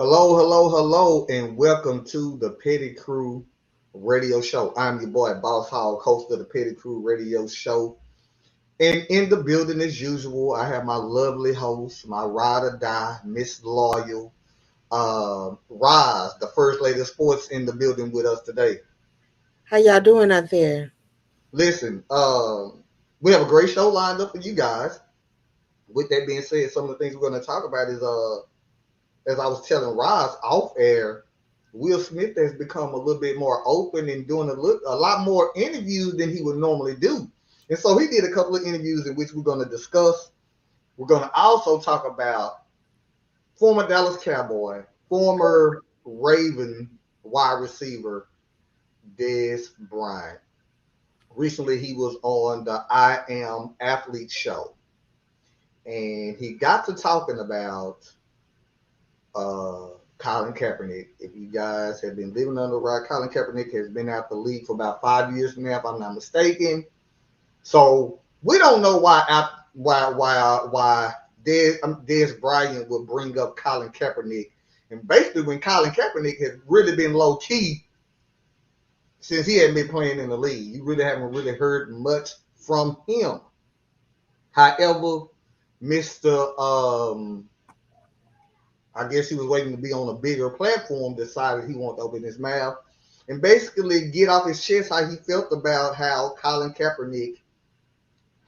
Hello, hello, hello, and welcome to the Petty Crew Radio Show. I'm your boy, Boss Hogg, host of the Petty Crew Radio Show. And in the building, as usual, I have my lovely host, my ride or die, Miss Loyal, Roz, the first lady of sports, in the building with us today. How y'all doing out there? Listen, we have a great show lined up for you guys. With that being said, some of the things we're going to talk about is as I was telling Roz off air, Will Smith has become a little bit more open and doing a lot more interviews than he would normally do. And so he did a couple of interviews in which we're going to discuss. We're going to also talk about former Dallas Cowboy, former Raven wide receiver, Dez Bryant. Recently, he was on the I Am Athlete show. And he got to talking about Colin Kaepernick. If you guys have been living under the rock, Colin Kaepernick has been out the league for about 5 years now, if I'm not mistaken. So we don't know why Dez Bryant would bring up Colin Kaepernick. And basically, when Colin Kaepernick has really been low key since he hadn't been playing in the league, you really haven't really heard much from him. However, Mister I guess he was waiting to be on a bigger platform, decided he wanted to open his mouth and basically get off his chest how he felt about how Colin Kaepernick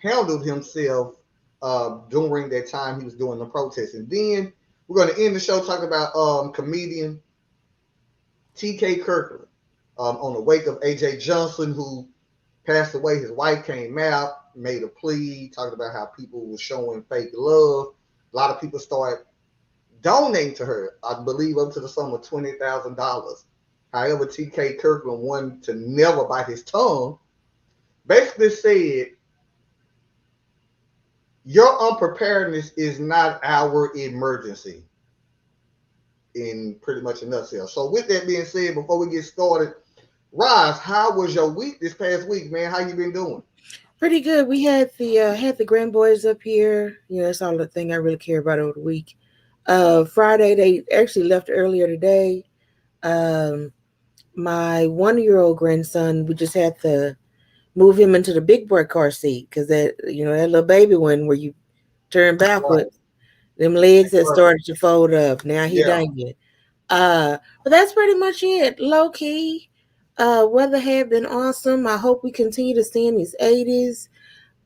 handled himself during that time he was doing the protest. And then we're going to end the show talking about comedian T.K. Kirkland on the wake of A.J. Johnson, who passed away. His wife came out, made a plea, talking about how people were showing fake love. A lot of people started donating to her, I believe up to the sum of $20,000. However, T.K. Kirkland wanted to never bite his tongue, basically said, your unpreparedness is not our emergency, in pretty much a nutshell. So with that being said, before we get started, Roz, how was your week this past week, man? How you been doing? Pretty good. We had the grand boys up here. That's all the thing I really care about over the week. Friday they actually left earlier today. Um, my 1-year-old grandson, we just had to move him into the big boy car seat because that little baby one where you turn Right. backwards, them legs that Right. started to fold up. Now he Yeah. done it. But that's pretty much it. Low key. Weather had been awesome. I hope we continue to stay in these 80s.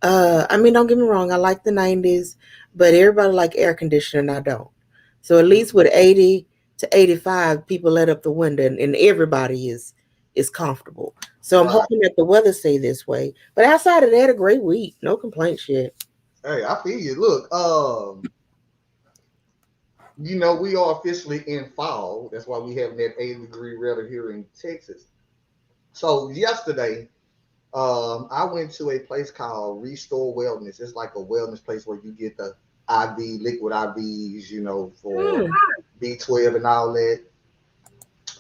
I mean, don't get me wrong, I like the 90s, but everybody like air conditioning, I don't. So at least with 80 to 85, people let up the window and everybody is comfortable. So I'm Right. hoping that the weather stay this way. But outside of that, a great week. No complaints yet. Hey, I feel you. Look, we are officially in fall. That's why we have that 80-degree weather here in Texas. So yesterday, I went to a place called Restore Wellness. It's like a wellness place where you get the liquid IVs, for Hmm. B12 and all that.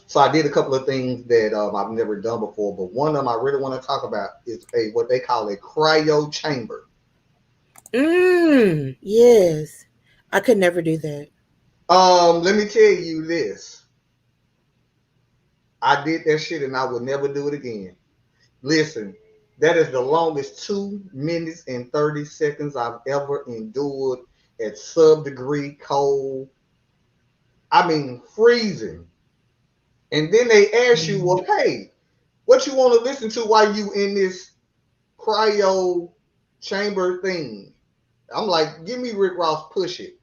So I did a couple of things that I've never done before, but one of them I really want to talk about is a what they call a cryo chamber. Yes. I could never do that. Let me tell you this. I did that shit and I will never do it again. Listen, that is the longest 2 minutes and 30 seconds I've ever endured at sub-degree cold. I mean, freezing. And then they ask you, well, hey, what you want to listen to while you in this cryo chamber thing? I'm like, give me Rick Ross, push it.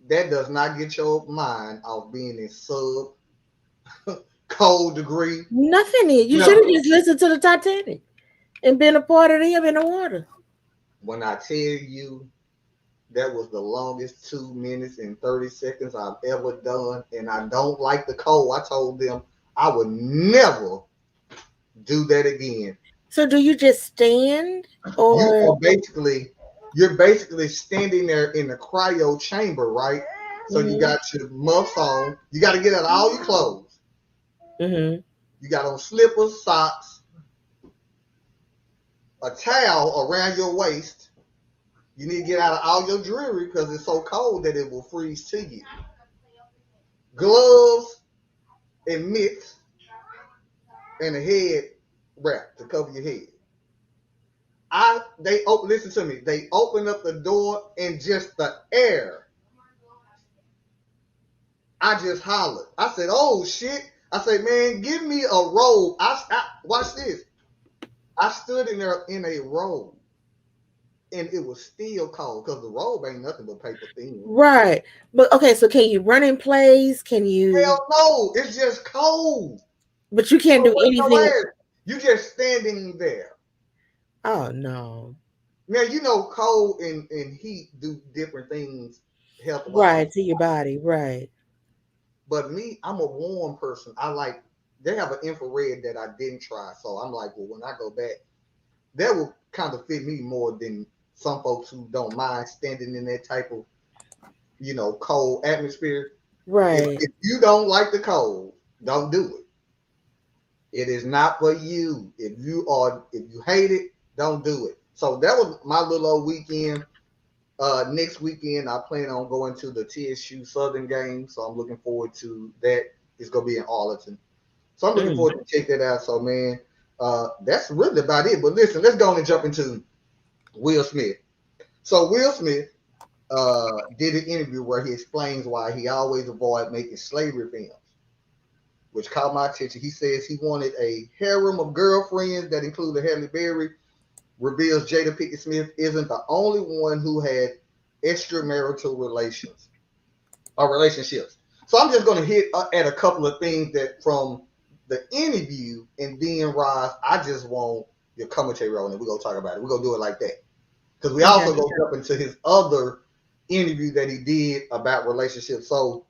That does not get your mind off being in sub cold degree. Nothing is. You should No. have just listened to the Titanic and been a part of them in the water. When I tell you that was the longest 2 minutes and 30 seconds I've ever done, and I don't like the cold. I told them I would never do that again. So do you just stand You or are basically you're basically standing there in the cryo chamber, right? So you hmm got your muffs on. You got to get out all your clothes. hmm You got on slippers, socks, a towel around your waist. You need to get out of all your jewelry because it's so cold that it will freeze to you. gloves and mitts and a head wrap to cover your head. Listen to me. They opened up the door and just the air. I just hollered. I said, "Oh shit!" I said, "Man, give me a robe." Watch this. I stood in there in a robe, and it was still cold because the robe ain't nothing but paper thin. Right. But okay, so can you run in place? Can you? Hell no, it's just cold. But you can't So do what's your anything. ass? You just standing there. Oh no. Now you know cold and heat do different things health wise. Right to your body. Right. But me, I'm a warm person. They have an infrared that I didn't try. So I'm like, well, when I go back, that will kind of fit me more than some folks who don't mind standing in that type of, cold atmosphere. Right. If you don't like the cold, don't do it. It is not for you. If you hate it, don't do it. So that was my little old weekend. Next weekend, I plan on going to the TSU Southern game, so I'm looking forward to that. It's gonna be in Arlington, so I'm looking forward to check that out. So, man, that's really about it. But listen, let's go and jump into Will Smith. So Will Smith did an interview where he explains why he always avoid making slavery films, which caught my attention. He says he wanted a harem of girlfriends that included Halle Berry. Reveals Jada Pinkett Smith isn't the only one who had extramarital relationships. So I'm just going to hit at a couple of things that from the interview, and then Roz, I just want your commentary on it. We're going to talk about it. We're going to do it like that. Because we also go jump into his other interview that he did about relationships. So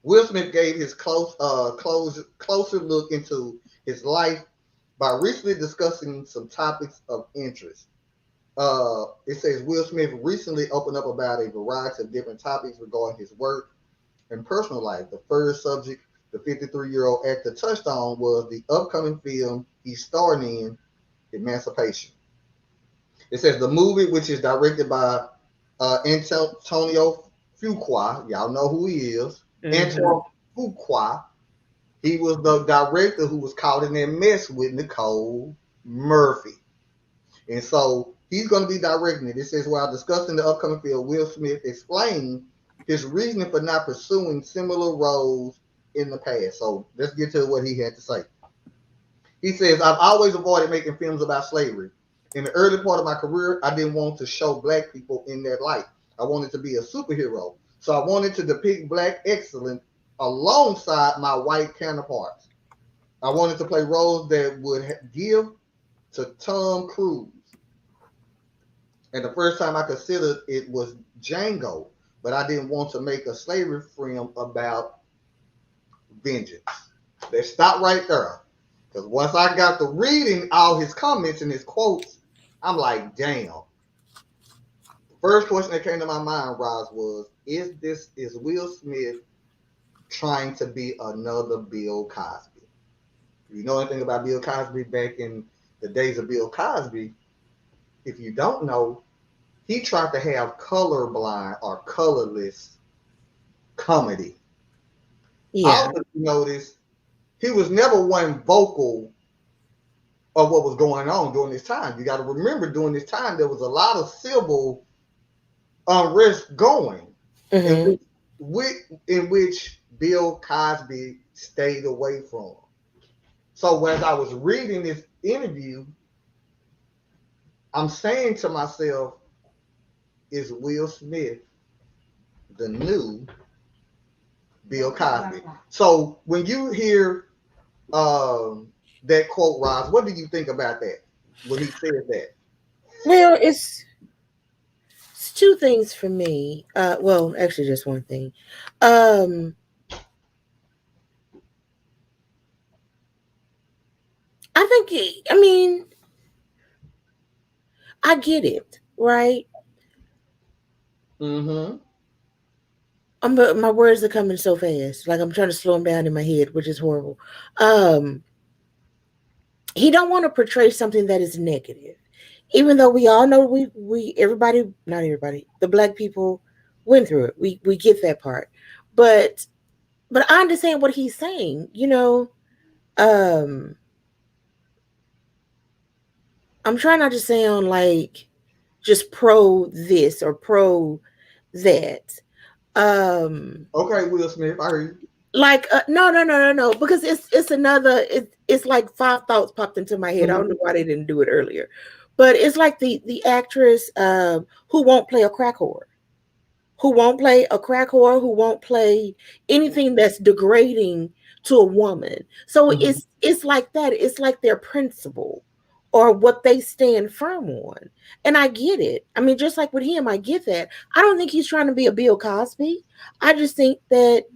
Will Smith gave his closer look into his life by recently discussing some topics of interest. It says Will Smith recently opened up about a variety of different topics regarding his work and personal life. The first subject the 53-year-old actor touched on was the upcoming film he's starring in, Emancipation. It says the movie, which is directed by Antonio Fuqua, y'all know who he is, Antoine Fuqua. He was the director who was caught in that mess with Nicole Murphy. And so he's going to be directing it. It says, while discussing the upcoming film, Will Smith explained his reasoning for not pursuing similar roles in the past. So let's get to what he had to say. He says, I've always avoided making films about slavery. In the early part of my career, I didn't want to show black people in that light. I wanted to be a superhero. So I wanted to depict black excellence alongside my white counterparts. I wanted to play roles that would give to Tom Cruise. And the first time I considered it was Django, but I didn't want to make a slavery film about vengeance. Let's stop right there. Because once I got to reading all his comments and his quotes, I'm like, damn. The first question that came to my mind, Roz, was, is Will Smith trying to be another Bill Cosby? You know anything about Bill Cosby back in the days of Bill Cosby? If you don't know, he tried to have colorblind or colorless comedy. Yeah. Also, you notice he was never one vocal of what was going on during this time. You got to remember, during this time, there was a lot of civil unrest going, in which Bill Cosby stayed away from. So as I was reading this interview, I'm saying to myself, is Will Smith the new Bill Cosby? So when you hear that quote, Roz, what do you think about that when he said that? Well, it's two things for me. Well, actually, just one thing. I think, I get it, right? But my words are coming so fast. Like I'm trying to slow them down in my head, which is horrible. He don't want to portray something that is negative. Even though we all know everybody, not everybody, the black people went through it. We get that part. But but I understand what he's saying. Um, I'm trying not to sound like just pro this or pro that. Okay, Will Smith, I heard you. Like no, because it's another. It's like five thoughts popped into my head. I don't know why they didn't do it earlier, but it's like the actress who won't play a crack whore, who won't play anything that's degrading to a woman. So it's like that. It's like their principle or what they stand firm on. And I get it. I mean, just like with him, I get that. I don't think he's trying to be a Bill Cosby. I just think that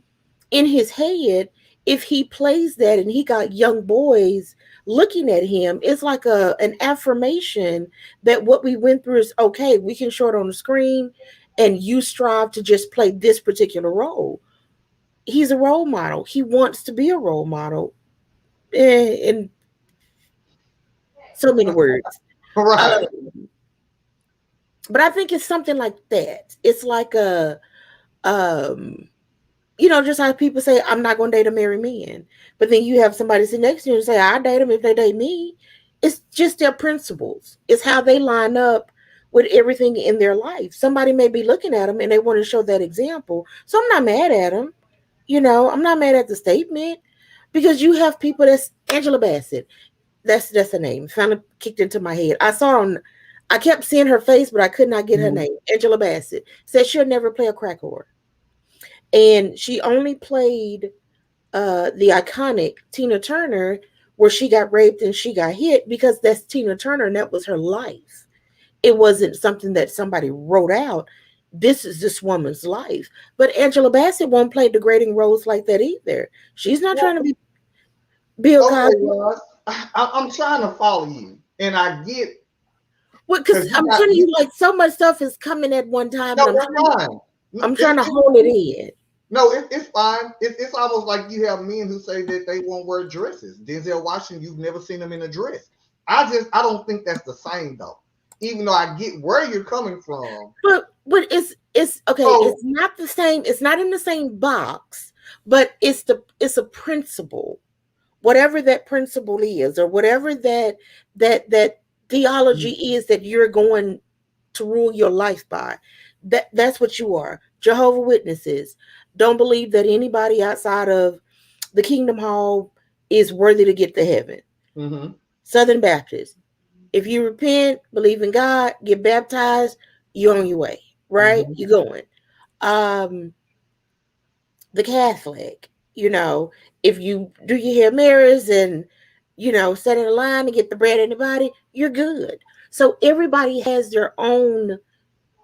in his head, if he plays that and he got young boys looking at him, it's like an affirmation that what we went through is okay. We can show it on the screen, and you strive to just play this particular role. He's a role model. He wants to be a role model, in so many words. Right. But I think it's something like that. It's like um, just how people say, I'm not going to date a married man. But then you have somebody sit next to you and say, I date them if they date me. It's just their principles. It's how they line up with everything in their life. Somebody may be looking at them and they want to show that example. So I'm not mad at them. I'm not mad at the statement, because you have people that's Angela Bassett. That's a name. Finally kicked into my head. I kept seeing her face, but I could not get her name. Angela Bassett said she'll never play a crack whore. And she only played the iconic Tina Turner, where she got raped and she got hit, because that's Tina Turner and that was her life. It wasn't something that somebody wrote out. This is this woman's life. But Angela Bassett won't play degrading roles like that either. She's not trying to be Bill Cosby. Ross, I'm trying to follow you, and I get. Because I'm telling you, like, so much stuff is coming at one time. No, I'm trying to hold it in. No, it's fine. It's almost like you have men who say that they won't wear dresses. Denzel Washington, you've never seen him in a dress. I don't think that's the same though. Even though I get where you're coming from. But it's okay. It's not the same. It's not in the same box. But it's a principle. Whatever that principle is, or whatever that theology is that you're going to rule your life by, that's what you are. Jehovah Witnesses don't believe that anybody outside of the Kingdom Hall is worthy to get to heaven. Southern Baptist, if you repent, believe in God, get baptized, you're on your way, right? You're going. The Catholic, if you do your Hail Marys and, set in a line to get the bread in the body, you're good. So everybody has their own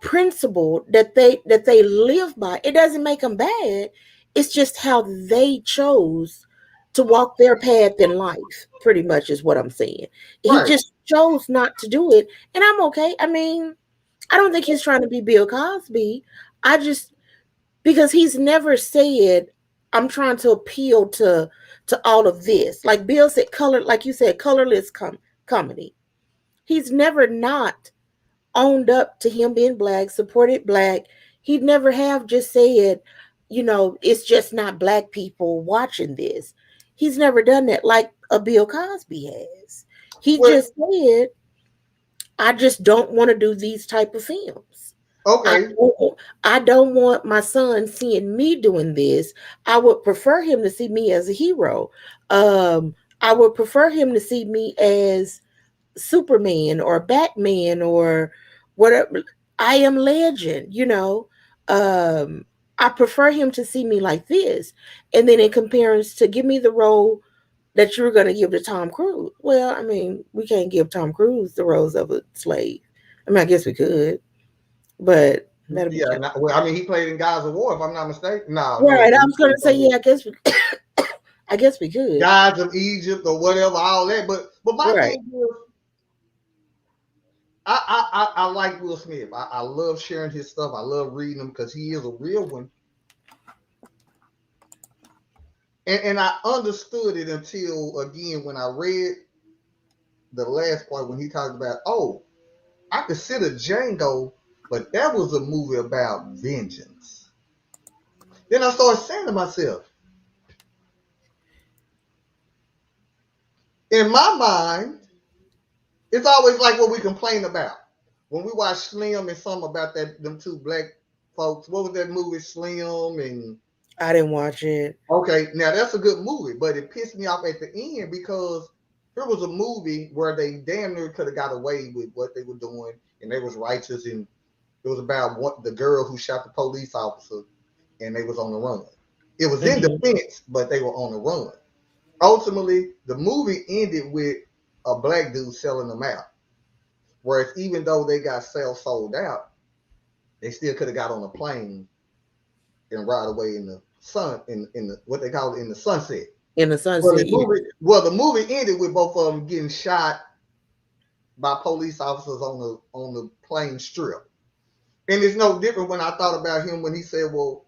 principle that they live by. It doesn't make them bad. It's just how they chose to walk their path in life, pretty much is what I'm saying. He just chose not to do it. And I'm okay. I mean, I don't think he's trying to be Bill Cosby. Because he's never said, I'm trying to appeal to all of this. Like Bill said, like you said, colorless comedy. He's never not owned up to him being black, supported black. He'd never have just said, it's just not black people watching this. He's never done that like a Bill Cosby has. He just said, I just don't want to do these type of films. Okay. I don't want my son seeing me doing this. I would prefer him to see me as a hero. I would prefer him to see me as Superman or Batman or whatever. I am Legend, I prefer him to see me like this. And then in comparison to give me the role that you're going to give to Tom Cruise. Well, I mean, we can't give Tom Cruise the roles of a slave. I mean, I guess we could, but that'll be I mean, he played in Gods of War, if I'm not mistaken. No, right. I was going to say, yeah, I guess we could. Gods of Egypt or whatever, all that. But my thing is, I like Will Smith. I love sharing his stuff. I love reading him because he is a real one. And I understood it until, again, when I read the last part when he talked about, I consider Django, but that was a movie about vengeance. Then I started saying to myself, In my mind, it's always like what we complain about. When we watch Slim and something about that them two black folks, what was that movie Slim and I didn't watch it. okay, now that's a good movie, but it pissed me off at the end because here was a movie where they damn near could have got away with what they were doing and they was righteous and it was about what the girl who shot the police officer and they was on the run. It was in defense, but they were on the run. Ultimately, the movie ended with a black dude selling them out. Whereas even though they got sold out, they still could have got on a plane and ride away in the sun in the what they call it in the sunset. In the sunset. The movie ended with both of them getting shot by police officers on the plane strip. And it's no different when I thought about him when he said, well,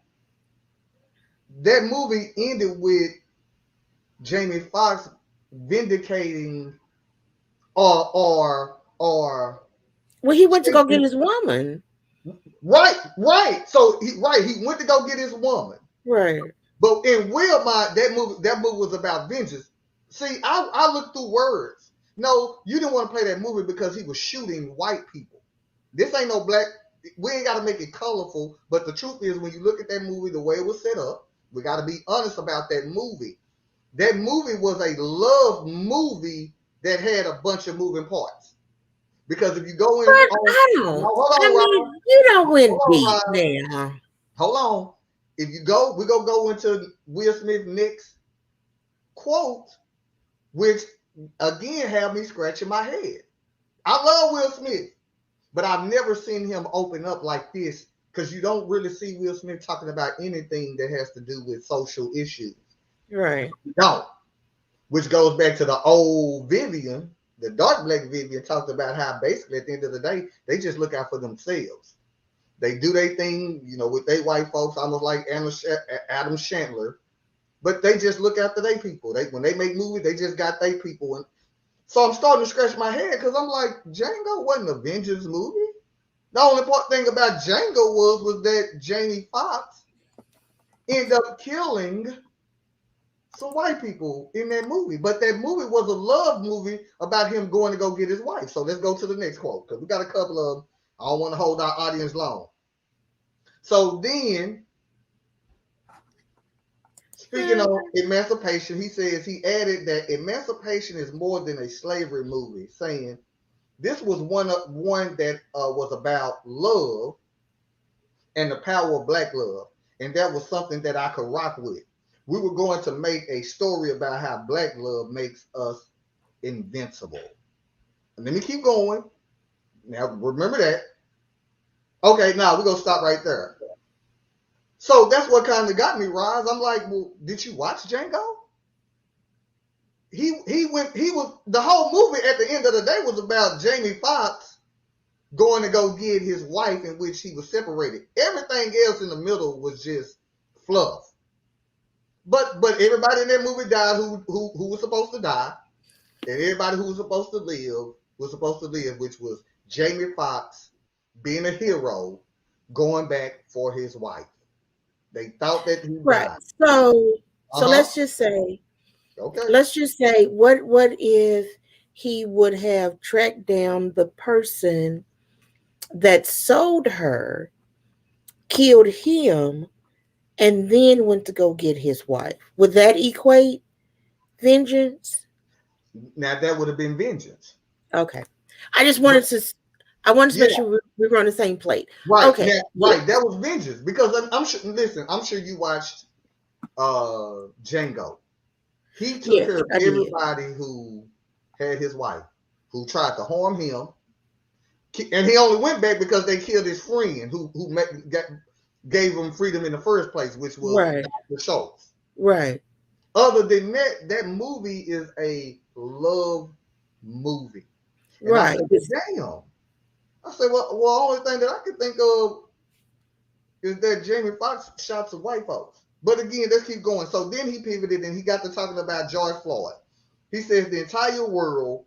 that movie ended with Jamie Foxx vindicating or well, he went to go get his woman. Right. So he went to go get his woman. Right. But in real mind, that movie was about vengeance. See, I looked through words. No, you didn't want to play that movie because he was shooting white people. This ain't no black. We ain't got to make it colorful. But the truth is, when you look at that movie, the way it was set up, we got to be honest about that movie. That movie was a love movie that had a bunch of moving parts. Because if you go in, you don't win deep now. Hold on. If you go, we're gonna go into Will Smith next quote, which again have me scratching my head. I love Will Smith, but I've never seen him open up like this because you don't really see Will Smith talking about anything that has to do with social issues. Right. No. Which goes back to the old Vivian, the dark black Vivian talked about how basically at the end of the day, they just look out for themselves. They do their thing, with their white folks, almost like Adam Sandler, but they just look after their people. When they make movies, they just got their people. And so I'm starting to scratch my head because I'm like, Django wasn't a vengeance movie. The only thing about Django was that Jamie Foxx ended up killing some white people in that movie. But that movie was a love movie about him going to go get his wife. So let's go to the next quote because we got a couple of, I don't want to hold our audience long. So then, speaking of emancipation, he says he added that emancipation is more than a slavery movie, saying this was one that was about love and the power of black love. And that was something that I could rock with. We were going to make a story about how black love makes us invincible. And let me keep going. Now, remember that. Okay, now we're going to stop right there. So that's what kind of got me, Roz. I'm like, well, did you watch Django? He was the whole movie at the end of the day was about Jamie Foxx going to go get his wife in which he was separated. Everything else in the middle was just fluff. But everybody in that movie died who was supposed to die. And everybody who was supposed to live, which was Jamie Foxx being a hero, going back for his wife. They thought that he died. So let's just say, what if he would have tracked down the person that sold her, killed him, and then went to go get his wife? Would that equate vengeance? Now that would have been vengeance. Okay. I just wanted to make sure we were on the same plate. Right. Okay. Right. That was vengeance because I'm sure. Listen, I'm sure you watched Django. He took care of everybody who had his wife, who tried to harm him, and he only went back because they killed his friend who gave him freedom in the first place, which was Dr. Schultz. Right. Other than that movie is a love movie. And right. I said, damn. I said, well, the only thing that I could think of is that Jamie Foxx shot some white folks. But again, let's keep going. So then he pivoted and he got to talking about George Floyd. He says the entire world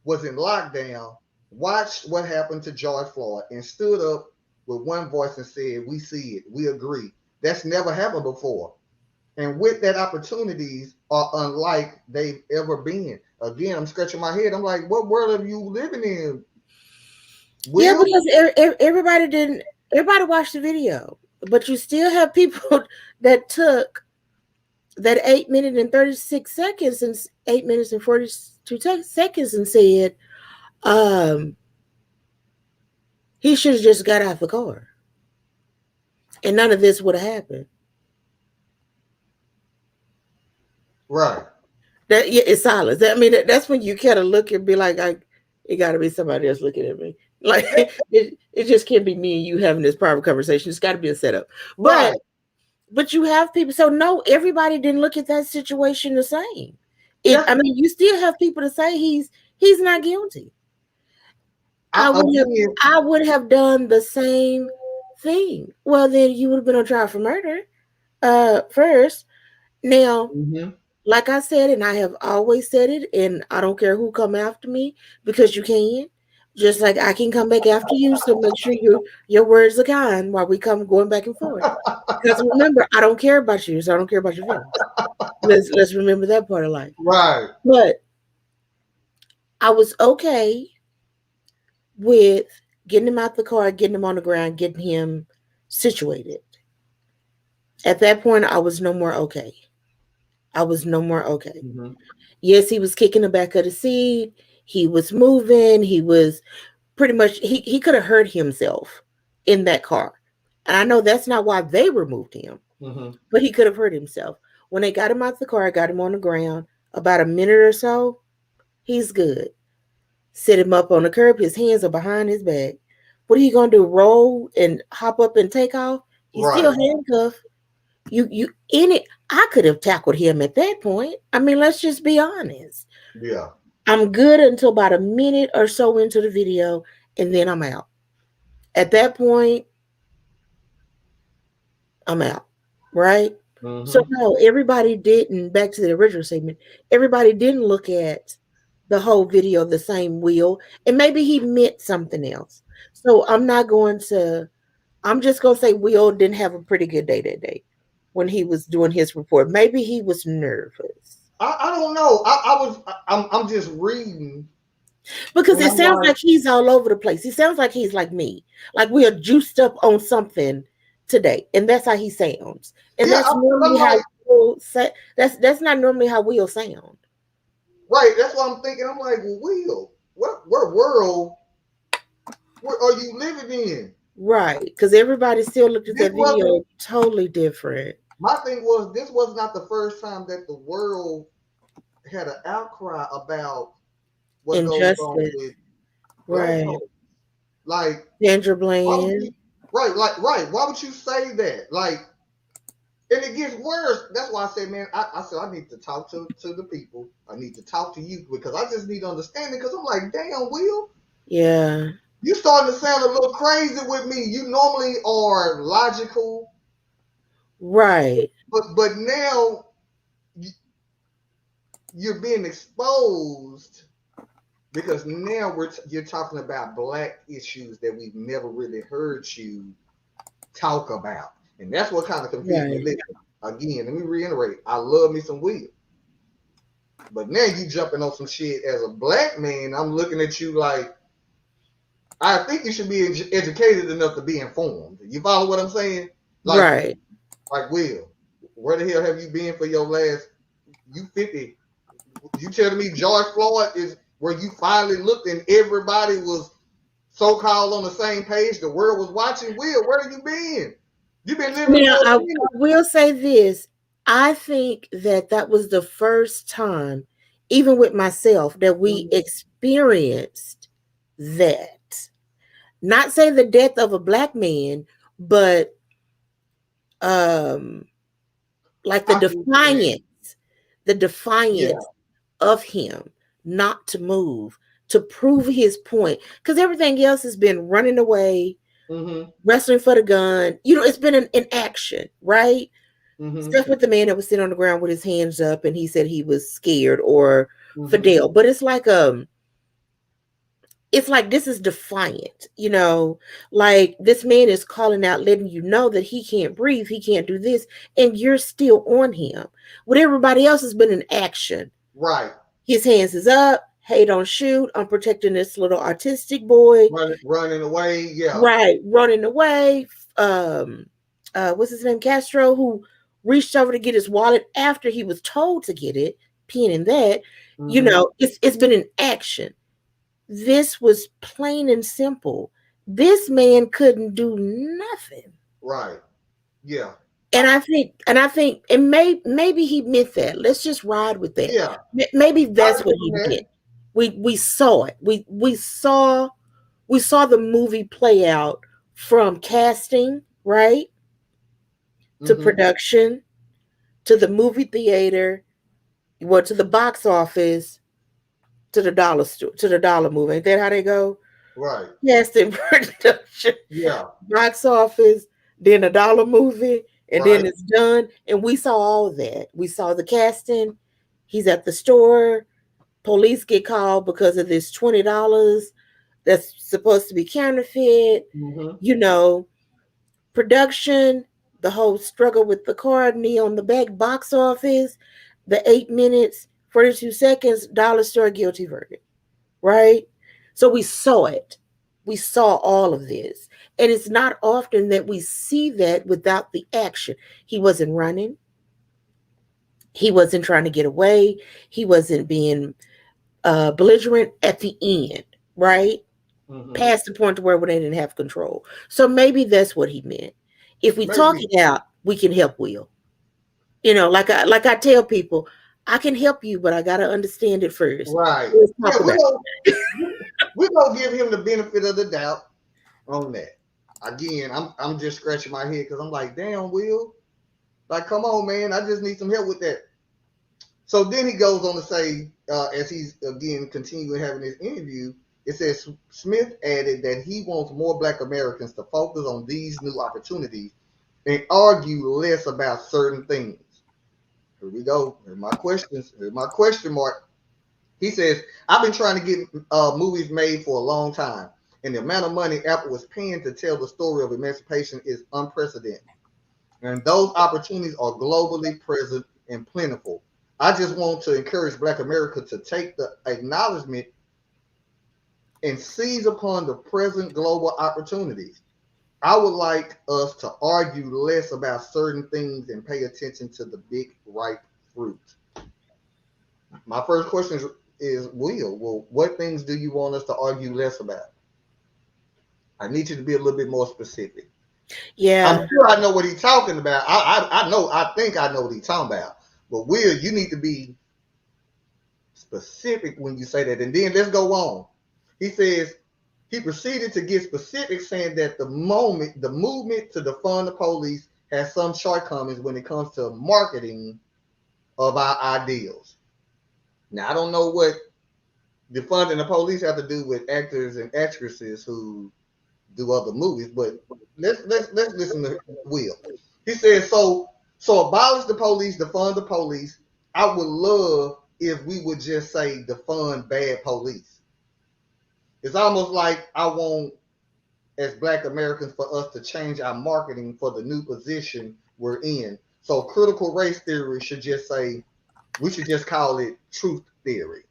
was in lockdown, watched what happened to George Floyd, and stood up with one voice and said, we see it, we agree. That's never happened before. And with that, opportunities are unlike they've ever been. Again, I'm scratching my head. I'm like, what world are you living in? Yeah, Will? because everybody didn't. Everybody watched the video, but you still have people that took that 8 minute and 36 seconds and 8 minutes and 42 seconds and said, he should have just got out the car, and none of this would have happened. Right. That yeah, it's silence. I mean, that's when you kind of look and be like, it got to be somebody else looking at me. Like it just can't be me and you having this private conversation. It's got to be a setup. Right. But you have people. So no, everybody didn't look at that situation the same. I mean, you still have people to say he's not guilty. I would have done the same thing. Well, then you would have been on trial for murder first. Now, like I said, and I have always said it, and I don't care who come after me, because you can. Just like I can come back after you, so make sure your words are kind while we come going back and forth. Because remember, I don't care about you, so I don't care about your feelings. Let's remember that part of life. Right. But I was okay with getting him out the car, getting him on the ground, getting him situated. At that point, I was no more okay. Mm-hmm. Yes, he was kicking the back of the seat. He was moving. He was pretty much, he could have hurt himself in that car. And I know that's not why they removed him, but he could have hurt himself. When they got him out the car, got him on the ground, about a minute or so, he's good. Set him up on the curb. His hands are behind his back. What are you going to do? Roll and hop up and take off? He's still handcuffed. You in it. I could have tackled him at that point. I mean, let's just be honest. Yeah. I'm good until about a minute or so into the video, and then I'm out. At that point, I'm out. Right? So no, everybody didn't, back to the original segment, everybody didn't look at the whole video the same Will. And maybe he meant something else. So I'm just going to say Will didn't have a pretty good day that day when he was doing his report. Maybe he was nervous. I don't know. I'm just reading. Because it sounds like he's all over the place. He sounds like he's like me. Like we are juiced up on something today. And that's how he sounds. And that's normally how Will say, that's not normally how Will sound. Right. That's what I'm thinking. I'm like, well, Will, what world are you living in? Right. Because everybody still looked at that video totally different. My thing was, this was not the first time that the world had an outcry about what goes on with right. Like Sandra Bland. Right. Why would you say that? Like, and it gets worse. That's why I said, man, I said I need to talk to the people. I need to talk to you because I just need understanding. Because I'm like, damn, Will. Yeah. You starting to sound a little crazy with me. You normally are logical. Right. But now you're being exposed because now you're talking about black issues that we've never really heard you talk about. And that's what kind of confused me. Listen, again, let me reiterate. I love me some Will. But now you jumping on some shit as a black man. I'm looking at you like, I think you should be educated enough to be informed. You follow what I'm saying? Like, right. Like, Will, where the hell have you been for your last, you 50? You telling me George Floyd is where you finally looked and everybody was so-called on the same page, the world was watching? Will, where have you been? You've been living. Now, I will say this. I think that was the first time, even with myself, that we experienced that. Not say the death of a black man, but like the defiance of him not to move, to prove his point. Because everything else has been running away, wrestling for the gun. You know, it's been an action, right? Stuff with the man that was sitting on the ground with his hands up and he said he was scared, or Fidel. But it's like it's like this is defiant, like this man is calling out, letting you know that he can't breathe, he can't do this, and you're still on him. With everybody else has been in action. Right. His hands is up. Hey, don't shoot. I'm protecting this little artistic boy. Running away. Yeah. Right. Running away. What's his name? Castro, who reached over to get his wallet after he was told to get it, peeing in that. It's been an action. This was plain and simple. This man couldn't do nothing. Right. Yeah. And I think, maybe he meant that. Let's just ride with that. Yeah. Maybe that's what he meant. We saw it. We saw the movie play out from casting, right, to production, to the movie theater, to the box office, to the dollar store, to the dollar movie. Ain't that how they go? Right. Casting, production, yeah, box office, then a dollar movie. And then it's done. And we saw all that. We saw the casting. He's at the store. Police get called because of this $20 that's supposed to be counterfeit. Production, the whole struggle with the car, knee on the back, box office, the 8 minutes, 42 seconds, dollar store, guilty verdict. Right? So we saw it. We saw all of this. And it's not often that we see that without the action. He wasn't running. He wasn't trying to get away. He wasn't being belligerent at the end, right? Past the point to where they didn't have control. So maybe that's what he meant. If we talk it out, we can help Will. Like I tell people, I can help you, but I got to understand it first. Right. We're going to give him the benefit of the doubt on that. Again, I'm just scratching my head because I'm like, damn, Will. Like, come on, man. I just need some help with that. So then he goes on to say, as he's, again, continuing having this interview, it says Smith added that he wants more Black Americans to focus on these new opportunities and argue less about certain things. Here we go. Here's my questions. Here's my question mark. He says, I've been trying to get movies made for a long time, and the amount of money Apple was paying to tell the story of emancipation is unprecedented. And those opportunities are globally present and plentiful. I just want to encourage Black America to take the acknowledgement and seize upon the present global opportunities. I would like us to argue less about certain things and pay attention to the big ripe fruit. My first question is Will, what things do you want us to argue less about? I need you to be a little bit more specific. Yeah. I'm sure I know what he's talking about. I think I know what he's talking about. But Will, you need to be specific when you say that. And then let's go on. He says he proceeded to get specific, saying that the movement to defund the police has some shortcomings when it comes to marketing of our ideals. Now, I don't know what defunding the police have to do with actors and actresses who do other movies, but let's listen to Will. He says, so abolish the police, defund the police. I would love if we would just say defund bad police. It's almost like I want, as Black Americans, for us to change our marketing for the new position we're in. So critical race theory should just say, we should just call it truth theory.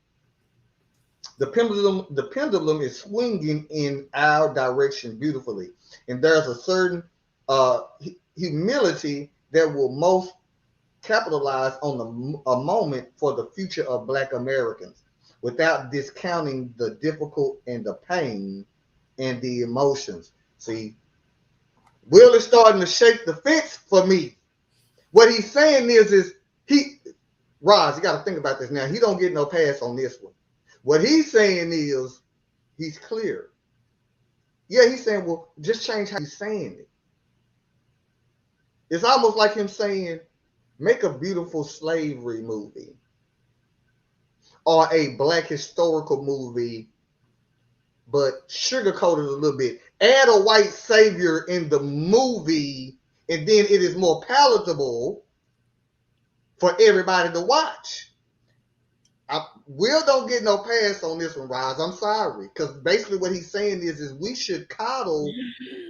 The pendulum is swinging in our direction beautifully. And there's a certain humility that will most capitalize on a moment for the future of Black Americans without discounting the difficult and the pain and the emotions. See, Will is starting to shake the fence for me. What he's saying is Roz, you got to think about this now. He don't get no pass on this one. What he's saying is he's clear. Yeah, he's saying, well, just change how he's saying it. It's almost like him saying, make a beautiful slavery movie or a Black historical movie, but sugarcoat it a little bit. Add a white savior in the movie, and then it is more palatable for everybody to watch. Will don't get no pass on this one, Roz. I'm sorry, because basically what he's saying is we should coddle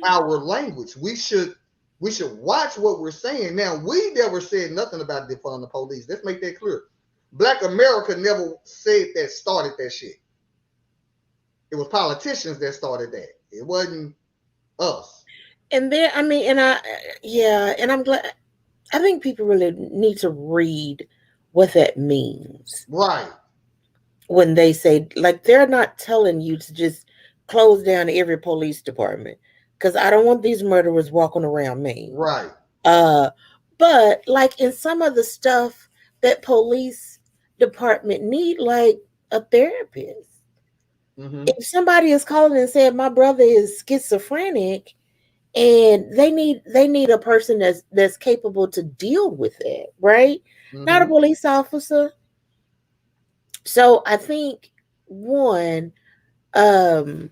our language. We should watch what we're saying. Now, we never said nothing about defund the police. Let's make that clear. Black America never said that, started that shit. It was politicians that started that. It wasn't us. And there, I mean, and I'm glad. I think people really need to read what that means. Right. When they say, like, they're not telling you to just close down every police department, because I don't want these murderers walking around me. Right. But like in some of the stuff that police department need, like a therapist. Mm-hmm. If somebody is calling and said my brother is schizophrenic, and they need a person that's capable to deal with it, right? Mm-hmm. Not a police officer. So I think one, maybe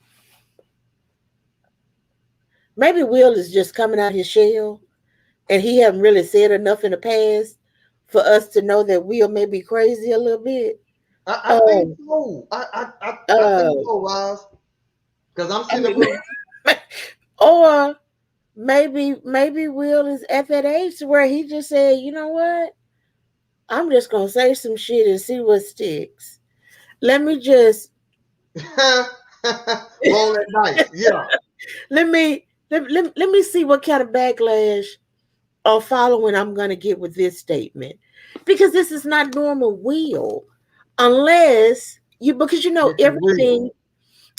Will is just coming out his shell, and he haven't really said enough in the past for us to know that Will may be crazy a little bit. I think so. I think so, Roz. Because I'm sitting there. Or maybe Will is at that age where he just said, you know what? I'm just gonna say some shit and see what sticks. Let me just roll that dice. Yeah. let me see what kind of backlash or following I'm gonna get with this statement. Because this is not normal Will. Unless because everything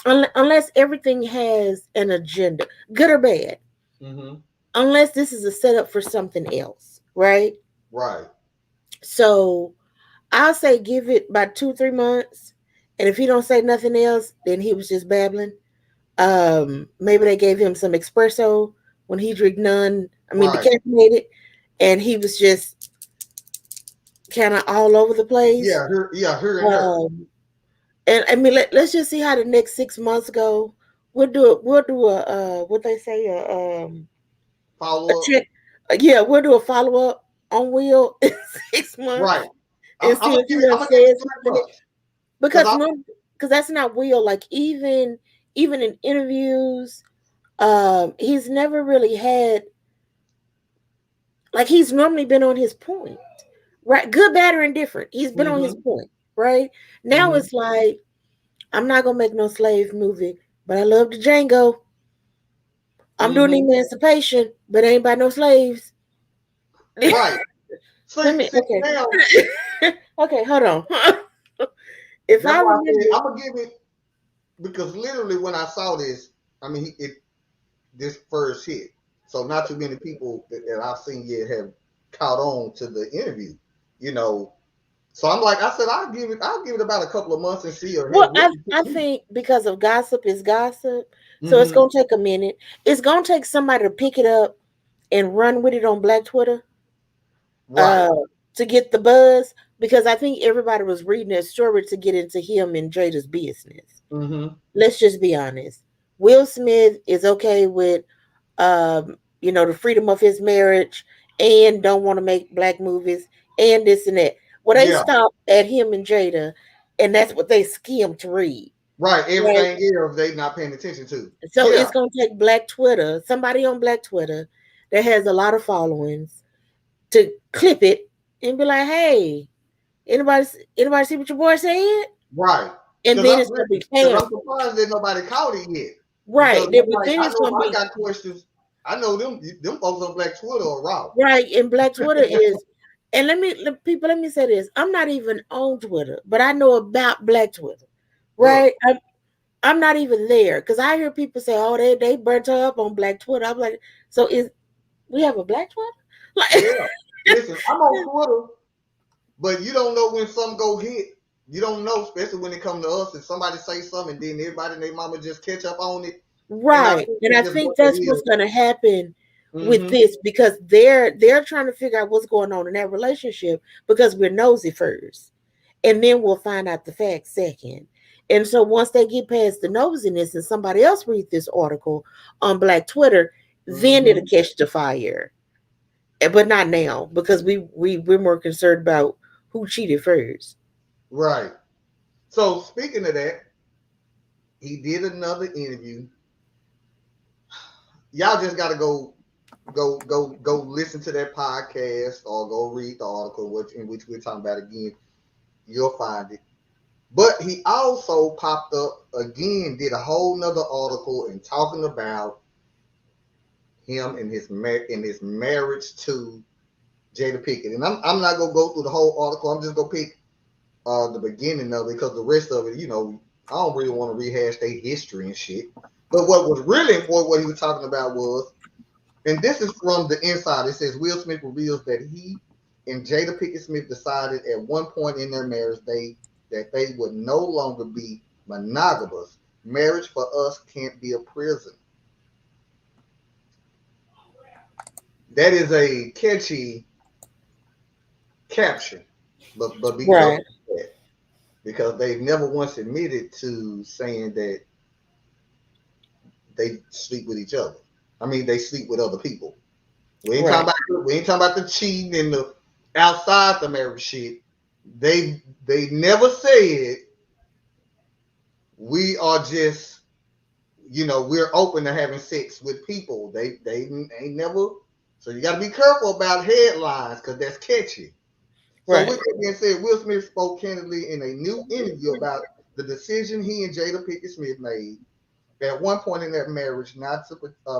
unless everything has an agenda, good or bad. Mm-hmm. Unless this is a setup for something else, right? Right. So I'll say give it about 2-3 months, and if he don't say nothing else, then he was just babbling. Maybe they gave him some espresso when he drank none. Decaffeinated, and he was just kind of all over the place. Yeah, her and her. And I mean, let's just see how the next 6 months go. We'll do a what they say follow up. Yeah, we'll do a follow up on Will in 6 months. Right. And see if he says something. Because that's not Will. Like even in interviews, he's never really had, like, he's normally been on his point, right? Good, bad, or indifferent. He's been on his point, right? Now it's like, I'm not gonna make no slave movie, but I love the Django. I'm doing emancipation, but ain't about no slaves. Right. Okay. Okay, hold on. If I remember, I'm gonna give it, because literally when I saw this, I mean, this first hit, so not too many people that I've seen yet have caught on to the interview, So I'm like, I said, I'll give it about a couple of months and see. Well, I think because of gossip is gossip, so it's gonna take a minute. It's gonna take somebody to pick it up and run with it on Black Twitter, right? To get the buzz. Because I think everybody was reading that story to get into him and Jada's business. Mm-hmm. Let's just be honest. Will Smith is okay with, the freedom of his marriage, and don't want to make black movies and this and that. Well, they stopped at him and Jada, and that's what they skimmed to read. Right. Everything else they not paying attention to. So it's going to take Black Twitter, somebody on Black Twitter that has a lot of followings, to clip it and be like, hey, anybody see what your boy said? Right. And then it's going to be canceled. I'm surprised that nobody caught it yet. Right. I got questions. I know them folks on Black Twitter are raw. Right. And Black Twitter is, and let me say this. I'm not even on Twitter, but I know about Black Twitter. Right. Yeah. I'm not even there, because I hear people say, oh, they burnt her up on Black Twitter. I'm like, so we have a Black Twitter? Like, yeah. Listen, I'm on Twitter, but you don't know when something go hit. You don't know, especially when it comes to us, if somebody say something, then everybody and their mama just catch up on it. Right. And I think that's what's going to happen with this, because they're trying to figure out what's going on in that relationship, because we're nosy first, and then we'll find out the facts second. And so once they get past the nosiness and somebody else read this article on Black Twitter, then it'll catch the fire. But not now, because we're more concerned about who cheated first. Right. So speaking of that, he did another interview. Y'all just gotta go listen to that podcast or go read the article in which we're talking about again. You'll find it. But he also popped up again, did a whole nother article and talking about him and his marriage to Jada Pinkett. And I'm not gonna go through the whole article. I'm just gonna pick the beginning of it because the rest of it, I don't really want to rehash their history and shit. But what was really important, what he was talking about was, and this is from the inside. It says Will Smith reveals that he and Jada Pinkett Smith decided at one point in their marriage that they would no longer be monogamous. Marriage for us can't be a prison. That is a catchy caption, but be careful Right. with that because they've never once admitted to saying that they sleep with each other. I mean, they sleep with other people. Right. We ain't talking about the cheating and the outside the marriage shit. They never said we are just we're open to having sex with people. They ain't never. So you got to be careful about headlines because that's catchy. So with Right. that being said, Will Smith spoke candidly in a new interview about the decision he and Jada Pinkett Smith made at one point in their marriage not to